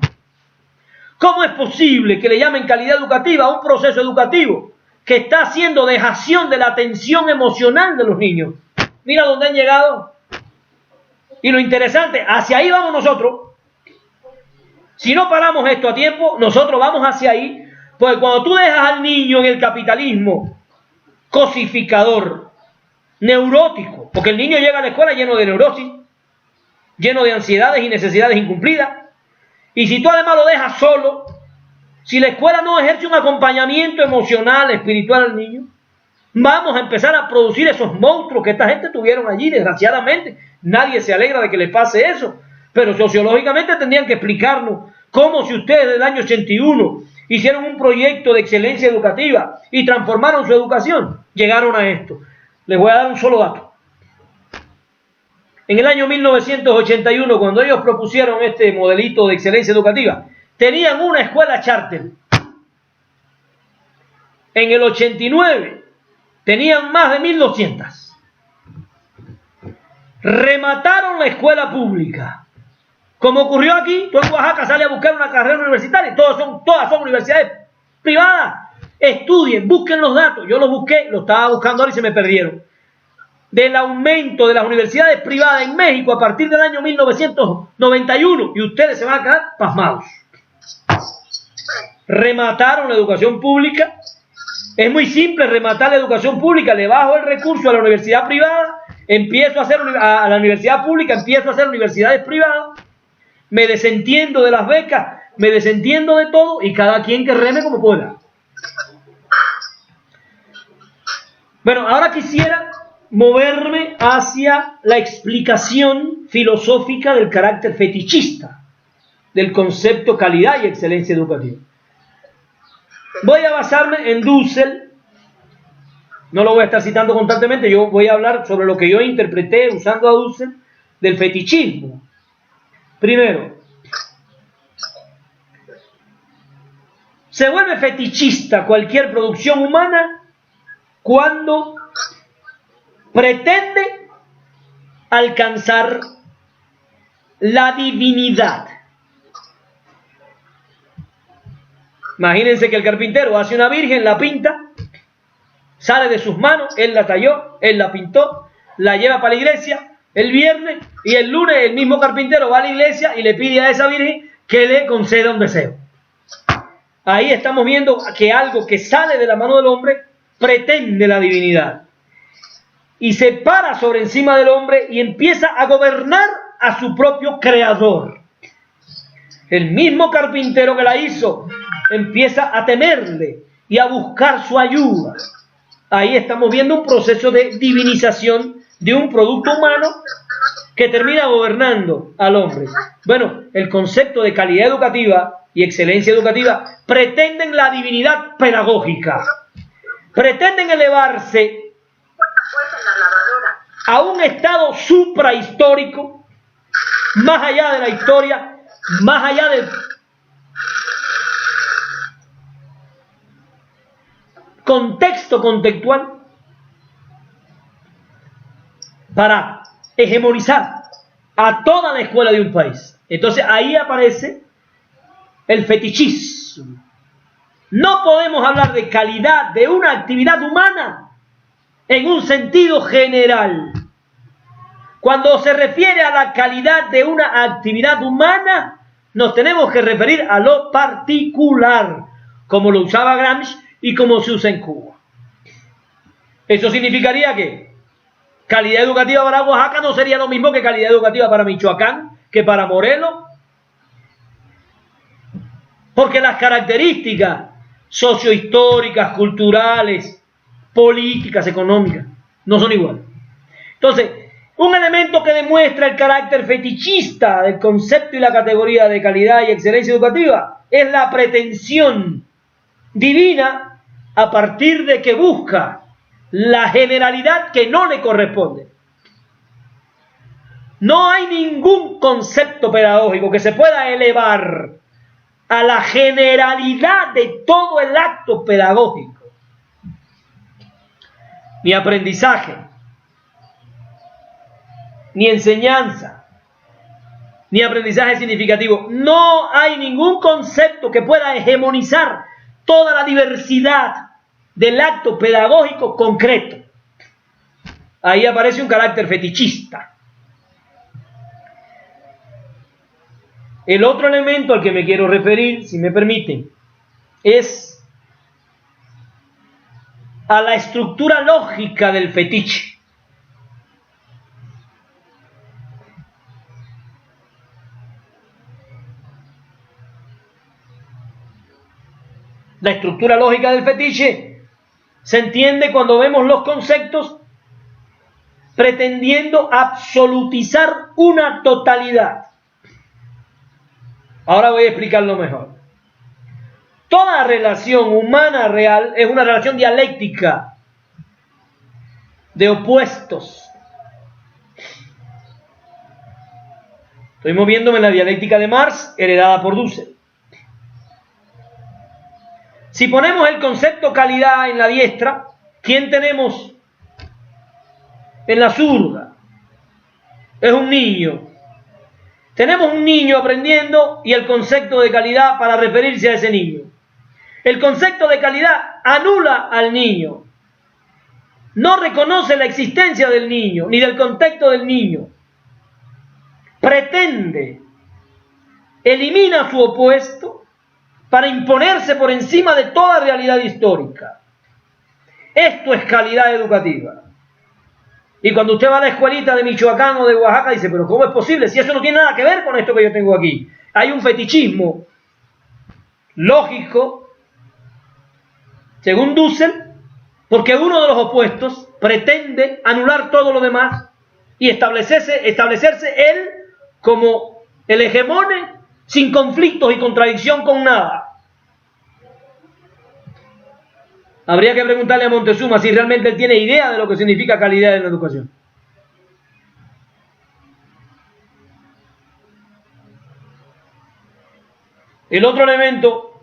¿Cómo es posible que le llamen calidad educativa a un proceso educativo que está haciendo dejación de la atención emocional de los niños? Mira dónde han llegado. Y lo interesante, hacia ahí vamos nosotros. Si no paramos esto a tiempo, nosotros vamos hacia ahí. Porque cuando tú dejas al niño en el capitalismo cosificador, neurótico, porque el niño llega a la escuela lleno de neurosis, lleno de ansiedades y necesidades incumplidas, y si tú además lo dejas solo, si la escuela no ejerce un acompañamiento emocional, espiritual al niño, vamos a empezar a producir esos monstruos que esta gente tuvieron allí, desgraciadamente. Nadie se alegra de que le pase eso, pero sociológicamente tendrían que explicarnos cómo, si ustedes desde el año 81 hicieron un proyecto de excelencia educativa y transformaron su educación, llegaron a esto. Les voy a dar un solo dato. En el año 1981, cuando ellos propusieron este modelito de excelencia educativa, tenían una escuela charter. En el 89 tenían más de 1.200. Remataron la escuela pública. Como ocurrió aquí, tú en Oaxaca sales a buscar una carrera universitaria, todas son universidades privadas. Estudien, busquen los datos. Yo los busqué, los estaba buscando ahora y se me perdieron. Del aumento de las universidades privadas en México a partir del año 1991, y ustedes se van a quedar pasmados. Remataron la educación pública. Es muy simple rematar la educación pública. Le bajo el recurso a la universidad privada, empiezo a hacer a la universidad pública, empiezo a hacer universidades privadas, me desentiendo de las becas, me desentiendo de todo y cada quien que reme como pueda. Bueno, ahora quisiera moverme hacia la explicación filosófica del carácter fetichista del concepto calidad y excelencia educativa. Voy a basarme en Dussel, no lo voy a estar citando constantemente, yo voy a hablar sobre lo que yo interpreté usando a Dussel del fetichismo. Primero, se vuelve fetichista cualquier producción humana cuando pretende alcanzar la divinidad. Imagínense que el carpintero hace una virgen, la pinta, sale de sus manos, él la talló, él la pintó, la lleva para la iglesia el viernes y el lunes el mismo carpintero va a la iglesia y le pide a esa virgen que le conceda un deseo. Ahí estamos viendo que algo que sale de la mano del hombre pretende la divinidad y se para sobre encima del hombre y empieza a gobernar a su propio creador. El mismo carpintero que la hizo empieza a temerle y a buscar su ayuda. Ahí estamos viendo un proceso de divinización de un producto humano que termina gobernando al hombre. Bueno, el concepto de calidad educativa y excelencia educativa pretenden la divinidad pedagógica. Pretenden elevarse a un estado suprahistórico, más allá de la historia, más allá del contexto contextual, para hegemonizar a toda la escuela de un país. Entonces ahí aparece el fetichismo. No podemos hablar de calidad de una actividad humana en un sentido general. Cuando se refiere a la calidad de una actividad humana, nos tenemos que referir a lo particular, como lo usaba Gramsci y como se usa en Cuba. Eso significaría que calidad educativa para Oaxaca no sería lo mismo que calidad educativa para Michoacán, que para Morelos, porque las características sociohistóricas, culturales, políticas, económicas, no son iguales. Entonces, un elemento que demuestra el carácter fetichista del concepto y la categoría de calidad y excelencia educativa es la pretensión divina a partir de que busca la generalidad que no le corresponde. No hay ningún concepto pedagógico que se pueda elevar a la generalidad de todo el acto pedagógico. Ni aprendizaje, ni enseñanza, ni aprendizaje significativo. No hay ningún concepto que pueda hegemonizar toda la diversidad del acto pedagógico concreto. Ahí aparece un carácter fetichista. El otro elemento al que me quiero referir, si me permiten, es a la estructura lógica del fetiche. La estructura lógica del fetiche se entiende cuando vemos los conceptos pretendiendo absolutizar una totalidad. Ahora voy a explicarlo mejor. Toda relación humana real es una relación dialéctica de opuestos. Estoy moviéndome en la dialéctica de Marx, heredada por Dussel. Si ponemos el concepto calidad en la diestra, ¿quién tenemos en la zurda? Es un niño. Tenemos un niño aprendiendo y el concepto de calidad para referirse a ese niño. El concepto de calidad anula al niño. No reconoce la existencia del niño, ni del contexto del niño. Pretende, elimina su opuesto para imponerse por encima de toda realidad histórica. Esto es calidad educativa. Y cuando usted va a la escuelita de Michoacán o de Oaxaca, dice, pero ¿cómo es posible? Si eso no tiene nada que ver con esto que yo tengo aquí. Hay un fetichismo lógico, según Dussel, porque uno de los opuestos pretende anular todo lo demás y establecerse él como el hegemone sin conflictos y contradicción con nada. Habría que preguntarle a Montezuma si realmente él tiene idea de lo que significa calidad en la educación. El otro elemento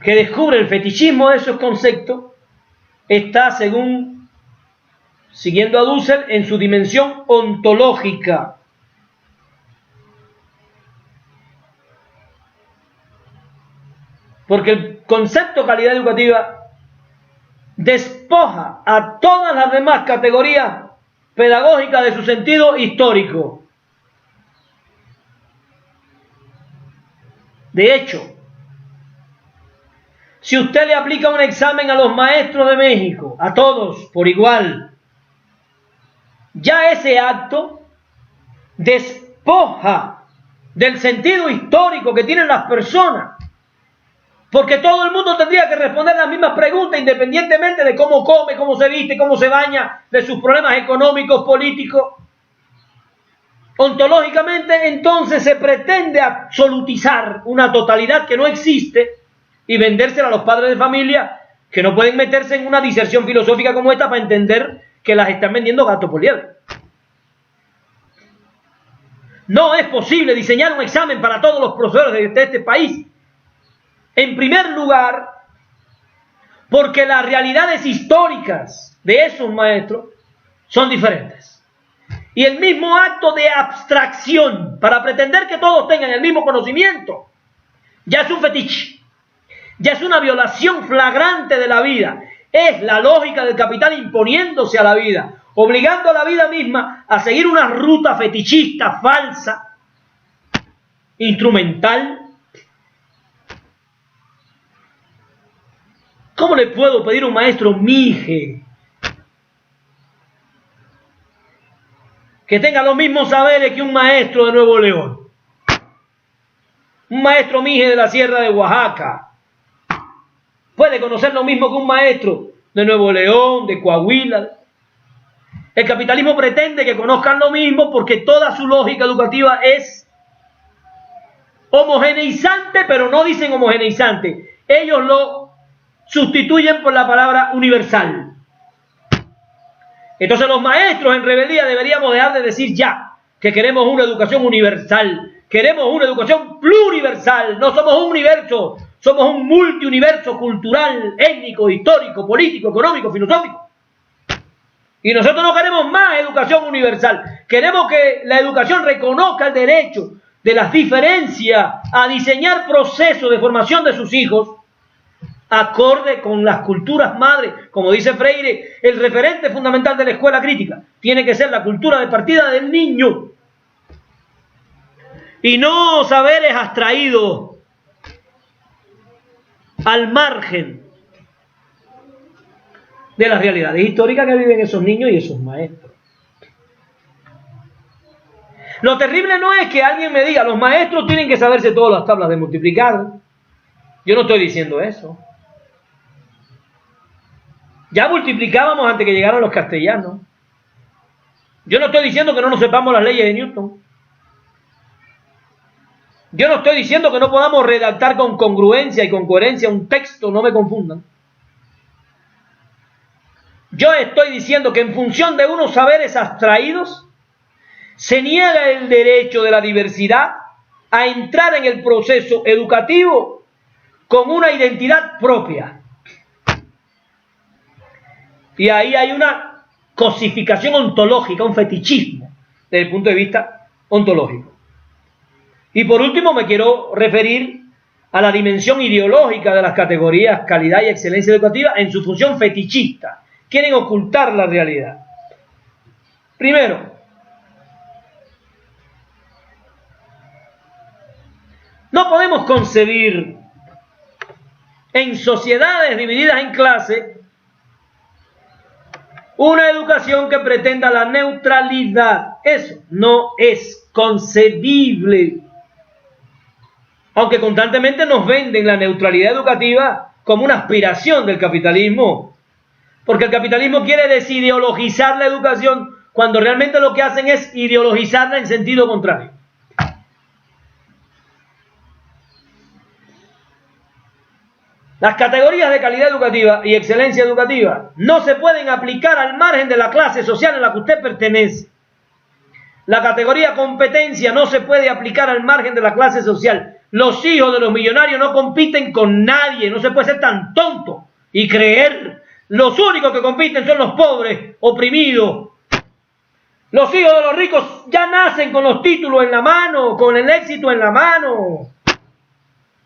que descubre el fetichismo de esos conceptos está, siguiendo a Dussel, en su dimensión ontológica. Porque el concepto de calidad educativa despoja a todas las demás categorías pedagógicas de su sentido histórico. De hecho, si usted le aplica un examen a los maestros de México, a todos por igual, ya ese acto despoja del sentido histórico que tienen las personas, porque todo el mundo tendría que responder las mismas preguntas independientemente de cómo come, cómo se viste, cómo se baña, de sus problemas económicos, políticos. Ontológicamente, entonces se pretende absolutizar una totalidad que no existe y vendérsela a los padres de familia que no pueden meterse en una diserción filosófica como esta para entender que las están vendiendo gato por liebre. No es posible diseñar un examen para todos los profesores de este país. En primer lugar, porque las realidades históricas de esos maestros son diferentes. Y el mismo acto de abstracción para pretender que todos tengan el mismo conocimiento ya es un fetiche, ya es una violación flagrante de la vida. Es la lógica del capital imponiéndose a la vida, obligando a la vida misma a seguir una ruta fetichista, falsa, instrumental. ¿Cómo le puedo pedir a un maestro mije que tenga los mismos saberes que un maestro de Nuevo León? Un maestro mije de la Sierra de Oaxaca puede conocer lo mismo que un maestro de Nuevo León, de Coahuila. El capitalismo pretende que conozcan lo mismo porque toda su lógica educativa es homogeneizante, pero no dicen homogeneizante. Ellos lo sustituyen por la palabra universal. Entonces los maestros en rebeldía deberíamos dejar de decir ya que queremos una educación universal. Queremos una educación pluriversal. No somos un universo, somos un multiuniverso cultural, étnico, histórico, político, económico, filosófico. Y nosotros no queremos más educación universal. Queremos que la educación reconozca el derecho de las diferencias a diseñar procesos de formación de sus hijos acorde con las culturas madres. Como dice Freire, el referente fundamental de la escuela crítica tiene que ser la cultura de partida del niño y no saberes abstraídos al margen de las realidades históricas que viven esos niños y esos maestros. Lo terrible no es que alguien me diga los maestros tienen que saberse todas las tablas de multiplicar. Yo no estoy diciendo eso. Ya multiplicábamos antes que llegaran los castellanos. Yo no estoy diciendo que no nos sepamos las leyes de Newton. Yo no estoy diciendo que no podamos redactar con congruencia y con coherencia un texto, no me confundan. Yo estoy diciendo que en función de unos saberes abstraídos, se niega el derecho de la diversidad a entrar en el proceso educativo con una identidad propia. Y ahí hay una cosificación ontológica, un fetichismo, desde el punto de vista ontológico. Y por último me quiero referir a la dimensión ideológica de las categorías calidad y excelencia educativa en su función fetichista. Quieren ocultar la realidad. Primero, no podemos concebir en sociedades divididas en clases una educación que pretenda la neutralidad. Eso no es concebible. Aunque constantemente nos venden la neutralidad educativa como una aspiración del capitalismo, porque el capitalismo quiere desideologizar la educación cuando realmente lo que hacen es ideologizarla en sentido contrario. Las categorías de calidad educativa y excelencia educativa no se pueden aplicar al margen de la clase social en la que usted pertenece. La categoría competencia no se puede aplicar al margen de la clase social. Los hijos de los millonarios no compiten con nadie, no se puede ser tan tonto y creer. Los únicos que compiten son los pobres, oprimidos. Los hijos de los ricos ya nacen con los títulos en la mano, con el éxito en la mano.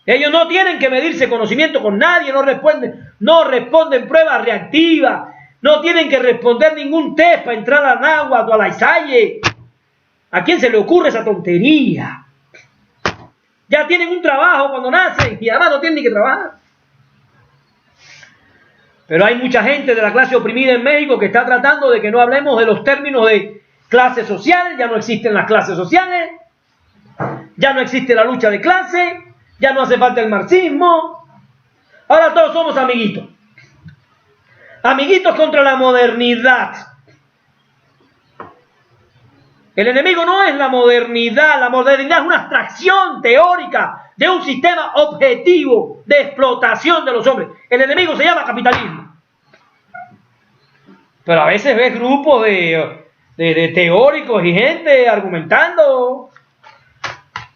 Ellos no tienen que medirse conocimiento con nadie, no responden pruebas reactivas, no tienen que responder ningún test para entrar a Náhuatl o a la ISAIE. ¿A quién se le ocurre esa tontería? Ya tienen un trabajo cuando nacen y además no tienen ni que trabajar. Pero hay mucha gente de la clase oprimida en México que está tratando de que no hablemos de los términos de clase social. Ya no existen las clases sociales, ya no existe la lucha de clase, ya no hace falta el marxismo. Ahora todos somos amiguitos. Amiguitos contra la modernidad. El enemigo no es la modernidad es una abstracción teórica de un sistema objetivo de explotación de los hombres. El enemigo se llama capitalismo. Pero a veces ves grupos de teóricos y gente argumentando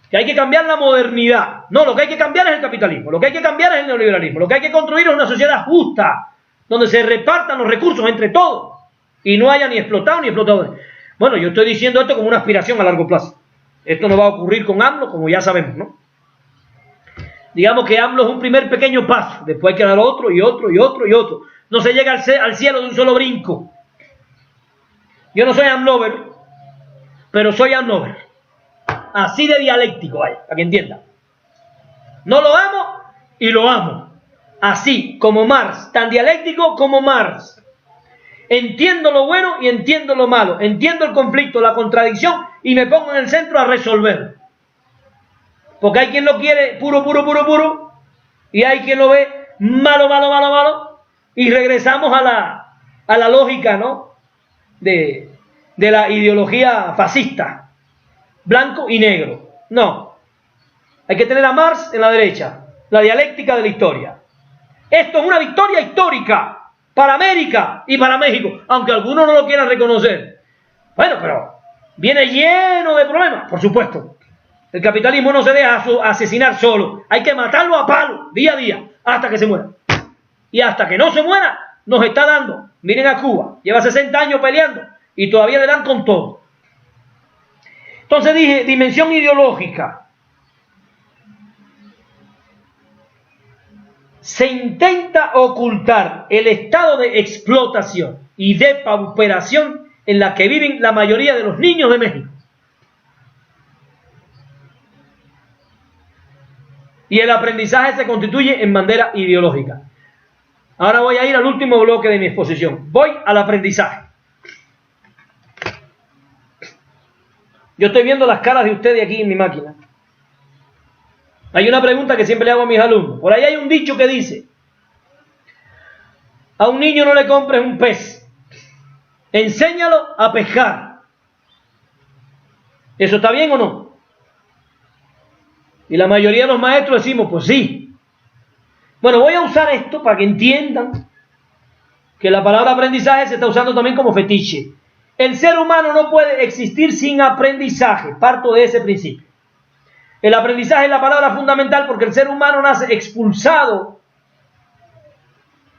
que hay que cambiar la modernidad. No, lo que hay que cambiar es el capitalismo, lo que hay que cambiar es el neoliberalismo, lo que hay que construir es una sociedad justa, donde se repartan los recursos entre todos y no haya ni explotados ni explotadores. Bueno, yo estoy diciendo esto como una aspiración a largo plazo. Esto no va a ocurrir con AMLO, como ya sabemos, ¿no? Digamos que AMLO es un primer pequeño paso, después hay que dar otro y otro y otro y otro. No se llega al cielo de un solo brinco. Yo no soy AMLover, pero soy AMLover. Así de dialéctico, vaya, para que entienda. No lo amo y lo amo. Así como Marx, tan dialéctico como Marx. Entiendo lo bueno y entiendo lo malo. Entiendo el conflicto, la contradicción y me pongo en el centro a resolver. Porque hay quien lo quiere puro, puro, puro, puro. Y hay quien lo ve malo, malo, malo, malo. Y regresamos a la lógica, ¿no? De la ideología fascista. Blanco y negro. No. Hay que tener a Marx en la derecha. La dialéctica de la historia. Esto es una victoria histórica para América y para México, aunque algunos no lo quieran reconocer. Bueno, pero viene lleno de problemas, por supuesto. El capitalismo no se deja asesinar solo. Hay que matarlo a palo, día a día, hasta que se muera. Y hasta que no se muera, nos está dando. Miren a Cuba, lleva 60 años peleando y todavía le dan con todo. Entonces dije, dimensión ideológica. Se intenta ocultar el estado de explotación y de pauperación en la que viven la mayoría de los niños de México. Y el aprendizaje se constituye en bandera ideológica. Ahora voy a ir al último bloque de mi exposición. Voy al aprendizaje. Yo estoy viendo las caras de ustedes aquí en mi máquina. Hay una pregunta que siempre le hago a mis alumnos. Por ahí hay un dicho que dice: a un niño no le compres un pez, enséñalo a pescar. ¿Eso está bien o no? Y la mayoría de los maestros decimos, pues sí. Bueno, voy a usar esto para que entiendan que la palabra aprendizaje se está usando también como fetiche. El ser humano no puede existir sin aprendizaje. Parto de ese principio. El aprendizaje es la palabra fundamental porque el ser humano nace expulsado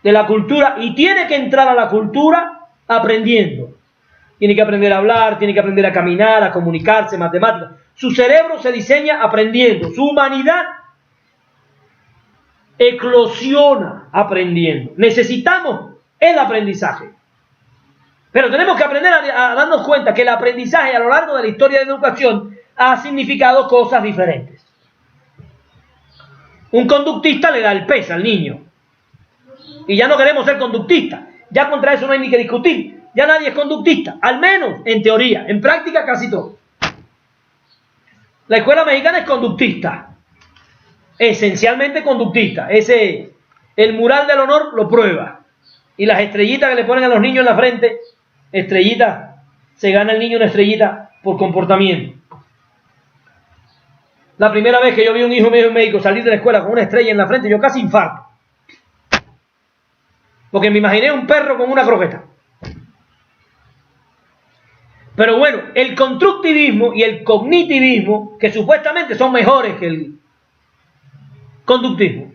de la cultura y tiene que entrar a la cultura aprendiendo. Tiene que aprender a hablar, tiene que aprender a caminar, a comunicarse, matemáticas. Su cerebro se diseña aprendiendo. Su humanidad eclosiona aprendiendo. Necesitamos el aprendizaje. Pero tenemos que aprender a darnos cuenta que el aprendizaje a lo largo de la historia de la educación ha significado cosas diferentes. Un conductista le da el pez al niño. Y ya no queremos ser conductistas. Ya contra eso no hay ni que discutir. Ya nadie es conductista. Al menos en teoría. En práctica casi todo. La escuela mexicana es conductista. esencialmente conductista. El mural del honor lo prueba. Y las estrellitas que le ponen a los niños en la frente, estrellitas, se gana el niño una estrellita por comportamiento. La primera vez que yo vi a un hijo mío médico salir de la escuela con una estrella en la frente, yo casi infarto. Porque me imaginé un perro con una croqueta. Pero bueno, el constructivismo y el cognitivismo, que supuestamente son mejores que el conductismo,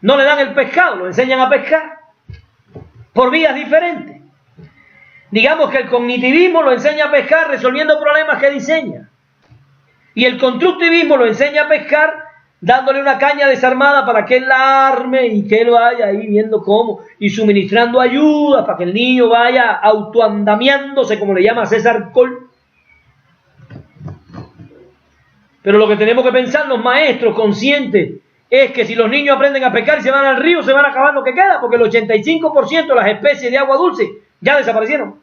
no le dan el pescado, lo enseñan a pescar por vías diferentes. Digamos que el cognitivismo lo enseña a pescar resolviendo problemas que diseña. Y el constructivismo lo enseña a pescar dándole una caña desarmada para que él la arme y que él vaya ahí viendo cómo y suministrando ayuda para que el niño vaya autoandamiándose, como le llama César Col. Pero lo que tenemos que pensar los maestros conscientes es que si los niños aprenden a pescar y se van al río, se van a acabar lo que queda, porque el 85% de las especies de agua dulce ya desaparecieron.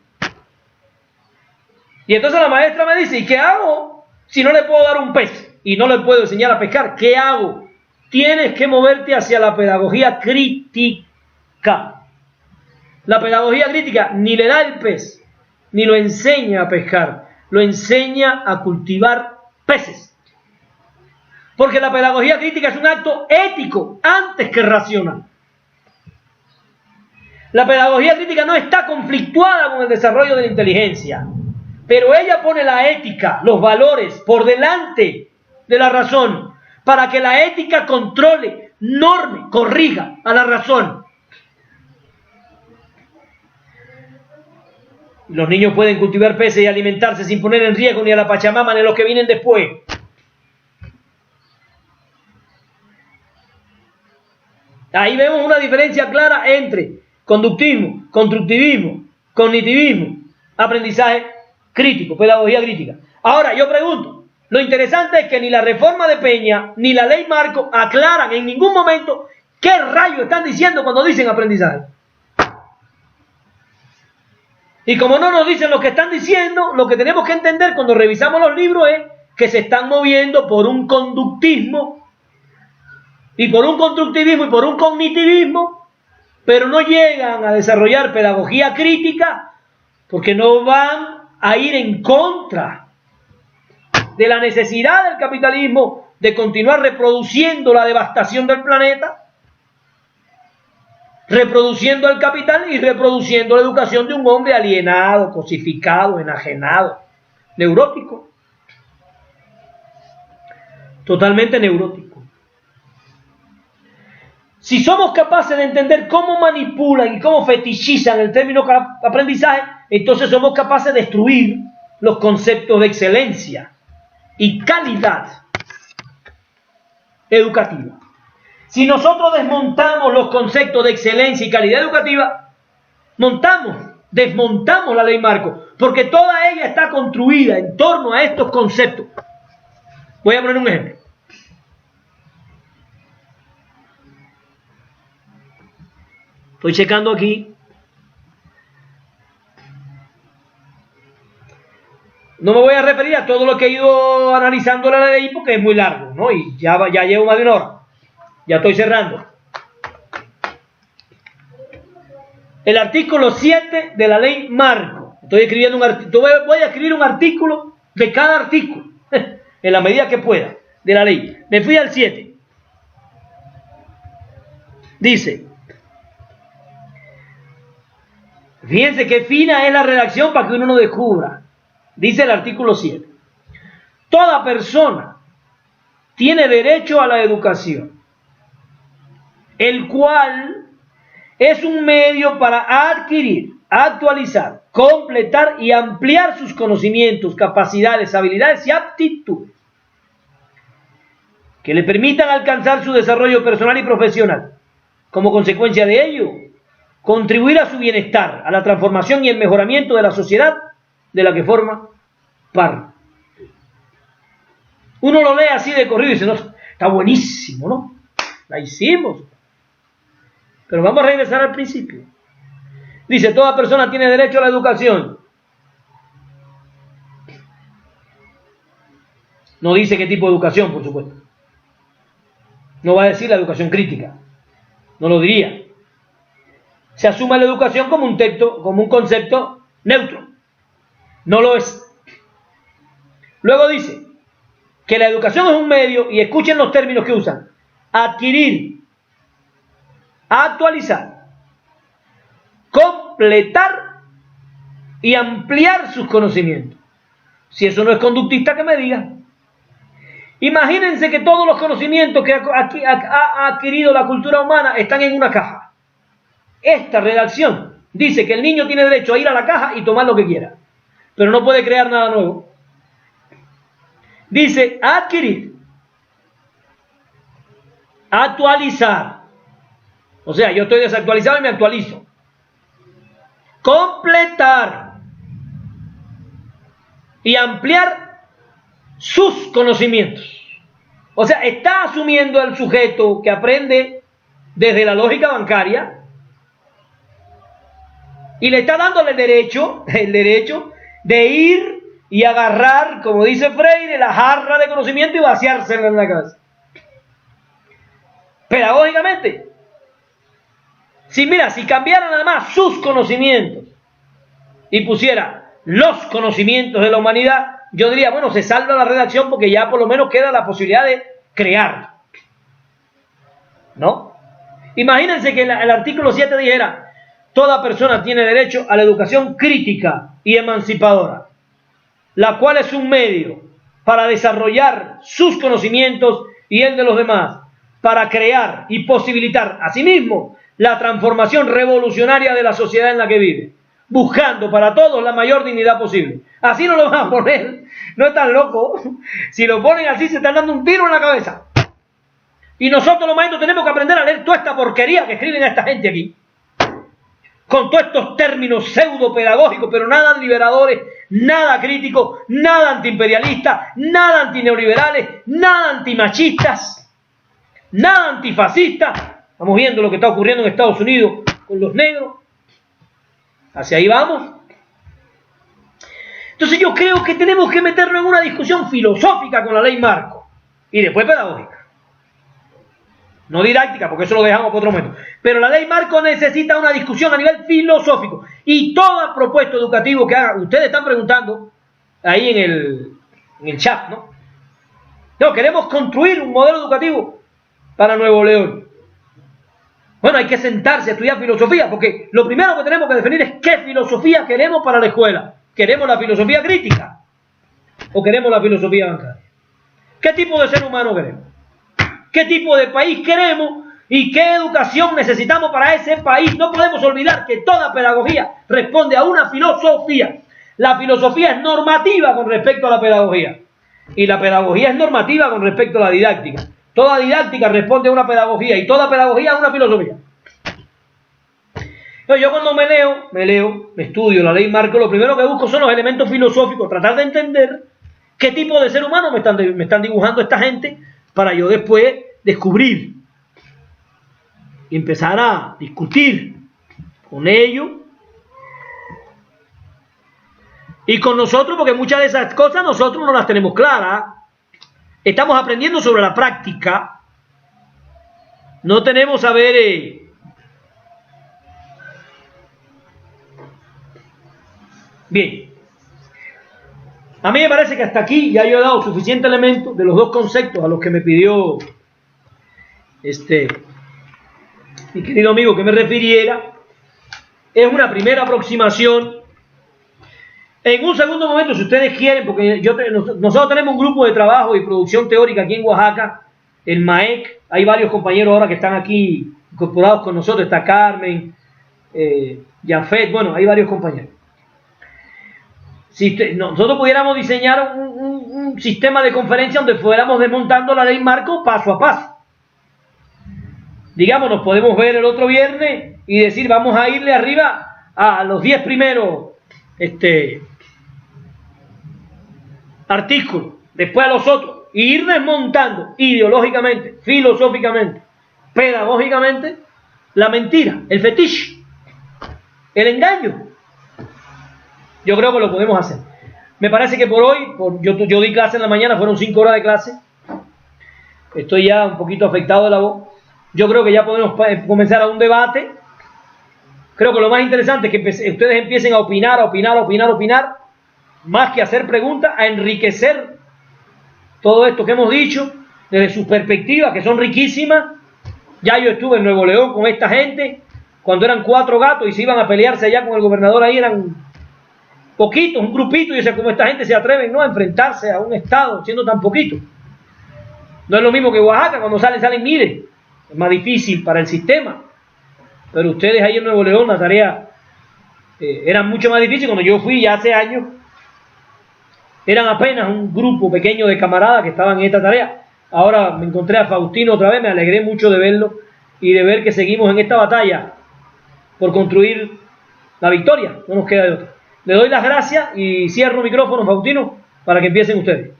Y entonces la maestra me dice, ¿y qué hago si no le puedo dar un pez y no le puedo enseñar a pescar? ¿Qué hago? Tienes que moverte hacia la pedagogía crítica. La pedagogía crítica ni le da el pez, ni lo enseña a pescar, lo enseña a cultivar peces. Porque la pedagogía crítica es un acto ético antes que racional. La pedagogía crítica no está conflictuada con el desarrollo de la inteligencia, pero ella pone la ética, los valores, por delante de la razón, para que la ética controle, norme, corrija a la razón. Los niños pueden cultivar peces y alimentarse sin poner en riesgo ni a la Pachamama ni a los que vienen después. Ahí vemos una diferencia clara entre conductismo, constructivismo, cognitivismo, aprendizaje crítico, pedagogía crítica. Ahora, yo pregunto, lo interesante es que ni la reforma de Peña ni la ley Marco aclaran en ningún momento qué rayos están diciendo cuando dicen aprendizaje. Y como no nos dicen lo que están diciendo, lo que tenemos que entender cuando revisamos los libros es que se están moviendo por un conductismo y por un constructivismo y por un cognitivismo, pero no llegan a desarrollar pedagogía crítica porque no van a ir en contra de la necesidad del capitalismo de continuar reproduciendo la devastación del planeta, reproduciendo el capital y reproduciendo la educación de un hombre alienado, cosificado, enajenado, neurótico, totalmente neurótico. Si somos capaces de entender cómo manipulan y cómo fetichizan el término aprendizaje, entonces somos capaces de destruir los conceptos de excelencia y calidad educativa. Si nosotros desmontamos los conceptos de excelencia y calidad educativa, desmontamos la ley Marco, porque toda ella está construida en torno a estos conceptos. Voy a poner un ejemplo. Estoy checando aquí. No me voy a referir a todo lo que he ido analizando la ley porque es muy largo, ¿no? Y ya llevo más de una hora. Ya estoy cerrando. El artículo 7 de la ley Marco. Estoy escribiendo un artículo. Voy a escribir un artículo de cada artículo, en la medida que pueda, de la ley. Me fui al 7. Dice, fíjense qué fina es la redacción para que uno no descubra. Dice el artículo 7. Toda persona tiene derecho a la educación, el cual es un medio para adquirir, actualizar, completar y ampliar sus conocimientos, capacidades, habilidades y aptitudes que le permitan alcanzar su desarrollo personal y profesional. Como consecuencia de ello, contribuir a su bienestar, a la transformación y el mejoramiento de la sociedad de la que forma parte. Uno lo lee así de corrido y dice, no, está buenísimo, ¿no? La hicimos. Pero vamos a regresar al principio. Dice, toda persona tiene derecho a la educación. No dice qué tipo de educación, por supuesto. No va a decir la educación crítica. No lo diría. Se asume la educación como un concepto neutro. No lo es. Luego dice que la educación es un medio, y escuchen los términos que usan: adquirir, actualizar, completar y ampliar sus conocimientos. Si eso no es conductista, que me diga. Imagínense que todos los conocimientos que ha adquirido la cultura humana están en una caja. Esta redacción dice que el niño tiene derecho a ir a la caja y tomar lo que quiera, pero no puede crear nada nuevo. Dice adquirir, actualizar. O sea, yo estoy desactualizado y me actualizo. Completar y ampliar sus conocimientos. O sea, está asumiendo el sujeto que aprende desde la lógica bancaria y le está dándole el derecho de ir y agarrar, como dice Freire, la jarra de conocimiento y vaciársela en la cabeza. Pedagógicamente. Si cambiara nada más sus conocimientos y pusiera los conocimientos de la humanidad, yo diría, bueno, se salva la redacción porque ya por lo menos queda la posibilidad de crear. ¿No? Imagínense que el artículo 7 dijera: toda persona tiene derecho a la educación crítica y emancipadora, la cual es un medio para desarrollar sus conocimientos y el de los demás, para crear y posibilitar asimismo la transformación revolucionaria de la sociedad en la que vive, buscando para todos la mayor dignidad posible. Así no lo van a poner, no es tan loco. Si lo ponen así, se están dando un tiro en la cabeza. Y nosotros los maestros tenemos que aprender a leer toda esta porquería que escriben a esta gente aquí, con todos estos términos pseudo pedagógicos, pero nada liberadores, nada críticos, nada antiimperialistas, nada antineoliberales, nada antimachistas, nada antifascistas. Estamos viendo lo que está ocurriendo en Estados Unidos con los negros. Hacia ahí vamos. Entonces yo creo que tenemos que meternos en una discusión filosófica con la ley marco y después pedagógica. No didáctica, porque eso lo dejamos para otro momento. Pero la ley marco necesita una discusión a nivel filosófico. Y todo propuesto educativo que hagan, ustedes están preguntando ahí en el chat, ¿no? No, queremos construir un modelo educativo para Nuevo León. Bueno, hay que sentarse a estudiar filosofía, porque lo primero que tenemos que definir es qué filosofía queremos para la escuela. ¿Queremos la filosofía crítica o queremos la filosofía bancaria? ¿Qué tipo de ser humano queremos? ¿Qué tipo de país queremos? ¿Y qué educación necesitamos para ese país? No podemos olvidar que toda pedagogía responde a una filosofía. La filosofía es normativa con respecto a la pedagogía. Y la pedagogía es normativa con respecto a la didáctica. Toda didáctica responde a una pedagogía y toda pedagogía a una filosofía. Yo cuando me estudio la ley marco, lo primero que busco son los elementos filosóficos, tratar de entender qué tipo de ser humano me están dibujando esta gente para yo después descubrir y empezar a discutir con ellos y con nosotros, porque muchas de esas cosas nosotros no las tenemos claras. Estamos aprendiendo sobre la práctica. No tenemos saber bien. A mí me parece que hasta aquí ya yo he dado suficiente elemento de los dos conceptos a los que me pidió mi querido amigo que me refiriera. Es una primera aproximación. En un segundo momento, si ustedes quieren, porque nosotros tenemos un grupo de trabajo y producción teórica aquí en Oaxaca, el MAEC. Hay varios compañeros ahora que están aquí incorporados con nosotros. Está Carmen, Jafet, bueno, hay varios compañeros. Si nosotros pudiéramos diseñar un sistema de conferencia donde fuéramos desmontando la ley marco paso a paso. Digamos, nos podemos ver el otro viernes y decir, vamos a irle arriba a los 10 primeros artículos, después a los otros, e ir desmontando ideológicamente, filosóficamente, pedagógicamente, la mentira, el fetiche, el engaño. Yo creo que lo podemos hacer. Me parece que por hoy, yo di clase en la mañana, fueron 5 horas de clase. estoy ya un poquito afectado de la voz. Yo creo que ya podemos comenzar a un debate. Creo que lo más interesante es que ustedes empiecen a opinar, más que hacer preguntas, a enriquecer todo esto que hemos dicho desde sus perspectivas, que son riquísimas. Ya yo estuve en Nuevo León con esta gente, cuando eran 4 gatos y se iban a pelearse allá con el gobernador, ahí eran poquitos, un grupito, y yo sé cómo esta gente se atreven, ¿no?, a enfrentarse a un estado siendo tan poquito. No es lo mismo que Oaxaca, cuando salen miles, es más difícil para el sistema. Pero ustedes ahí en Nuevo León, la tarea era mucho más difícil. Cuando yo fui ya hace años, eran apenas un grupo pequeño de camaradas que estaban en esta tarea. Ahora me encontré a Faustino otra vez, me alegré mucho de verlo y de ver que seguimos en esta batalla por construir la victoria, no nos queda de otra. Le doy las gracias y cierro micrófono, Faustino, para que empiecen ustedes.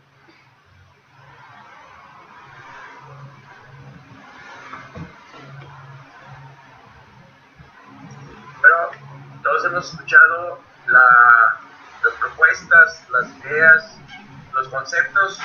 Todos hemos escuchado las propuestas, las ideas, los conceptos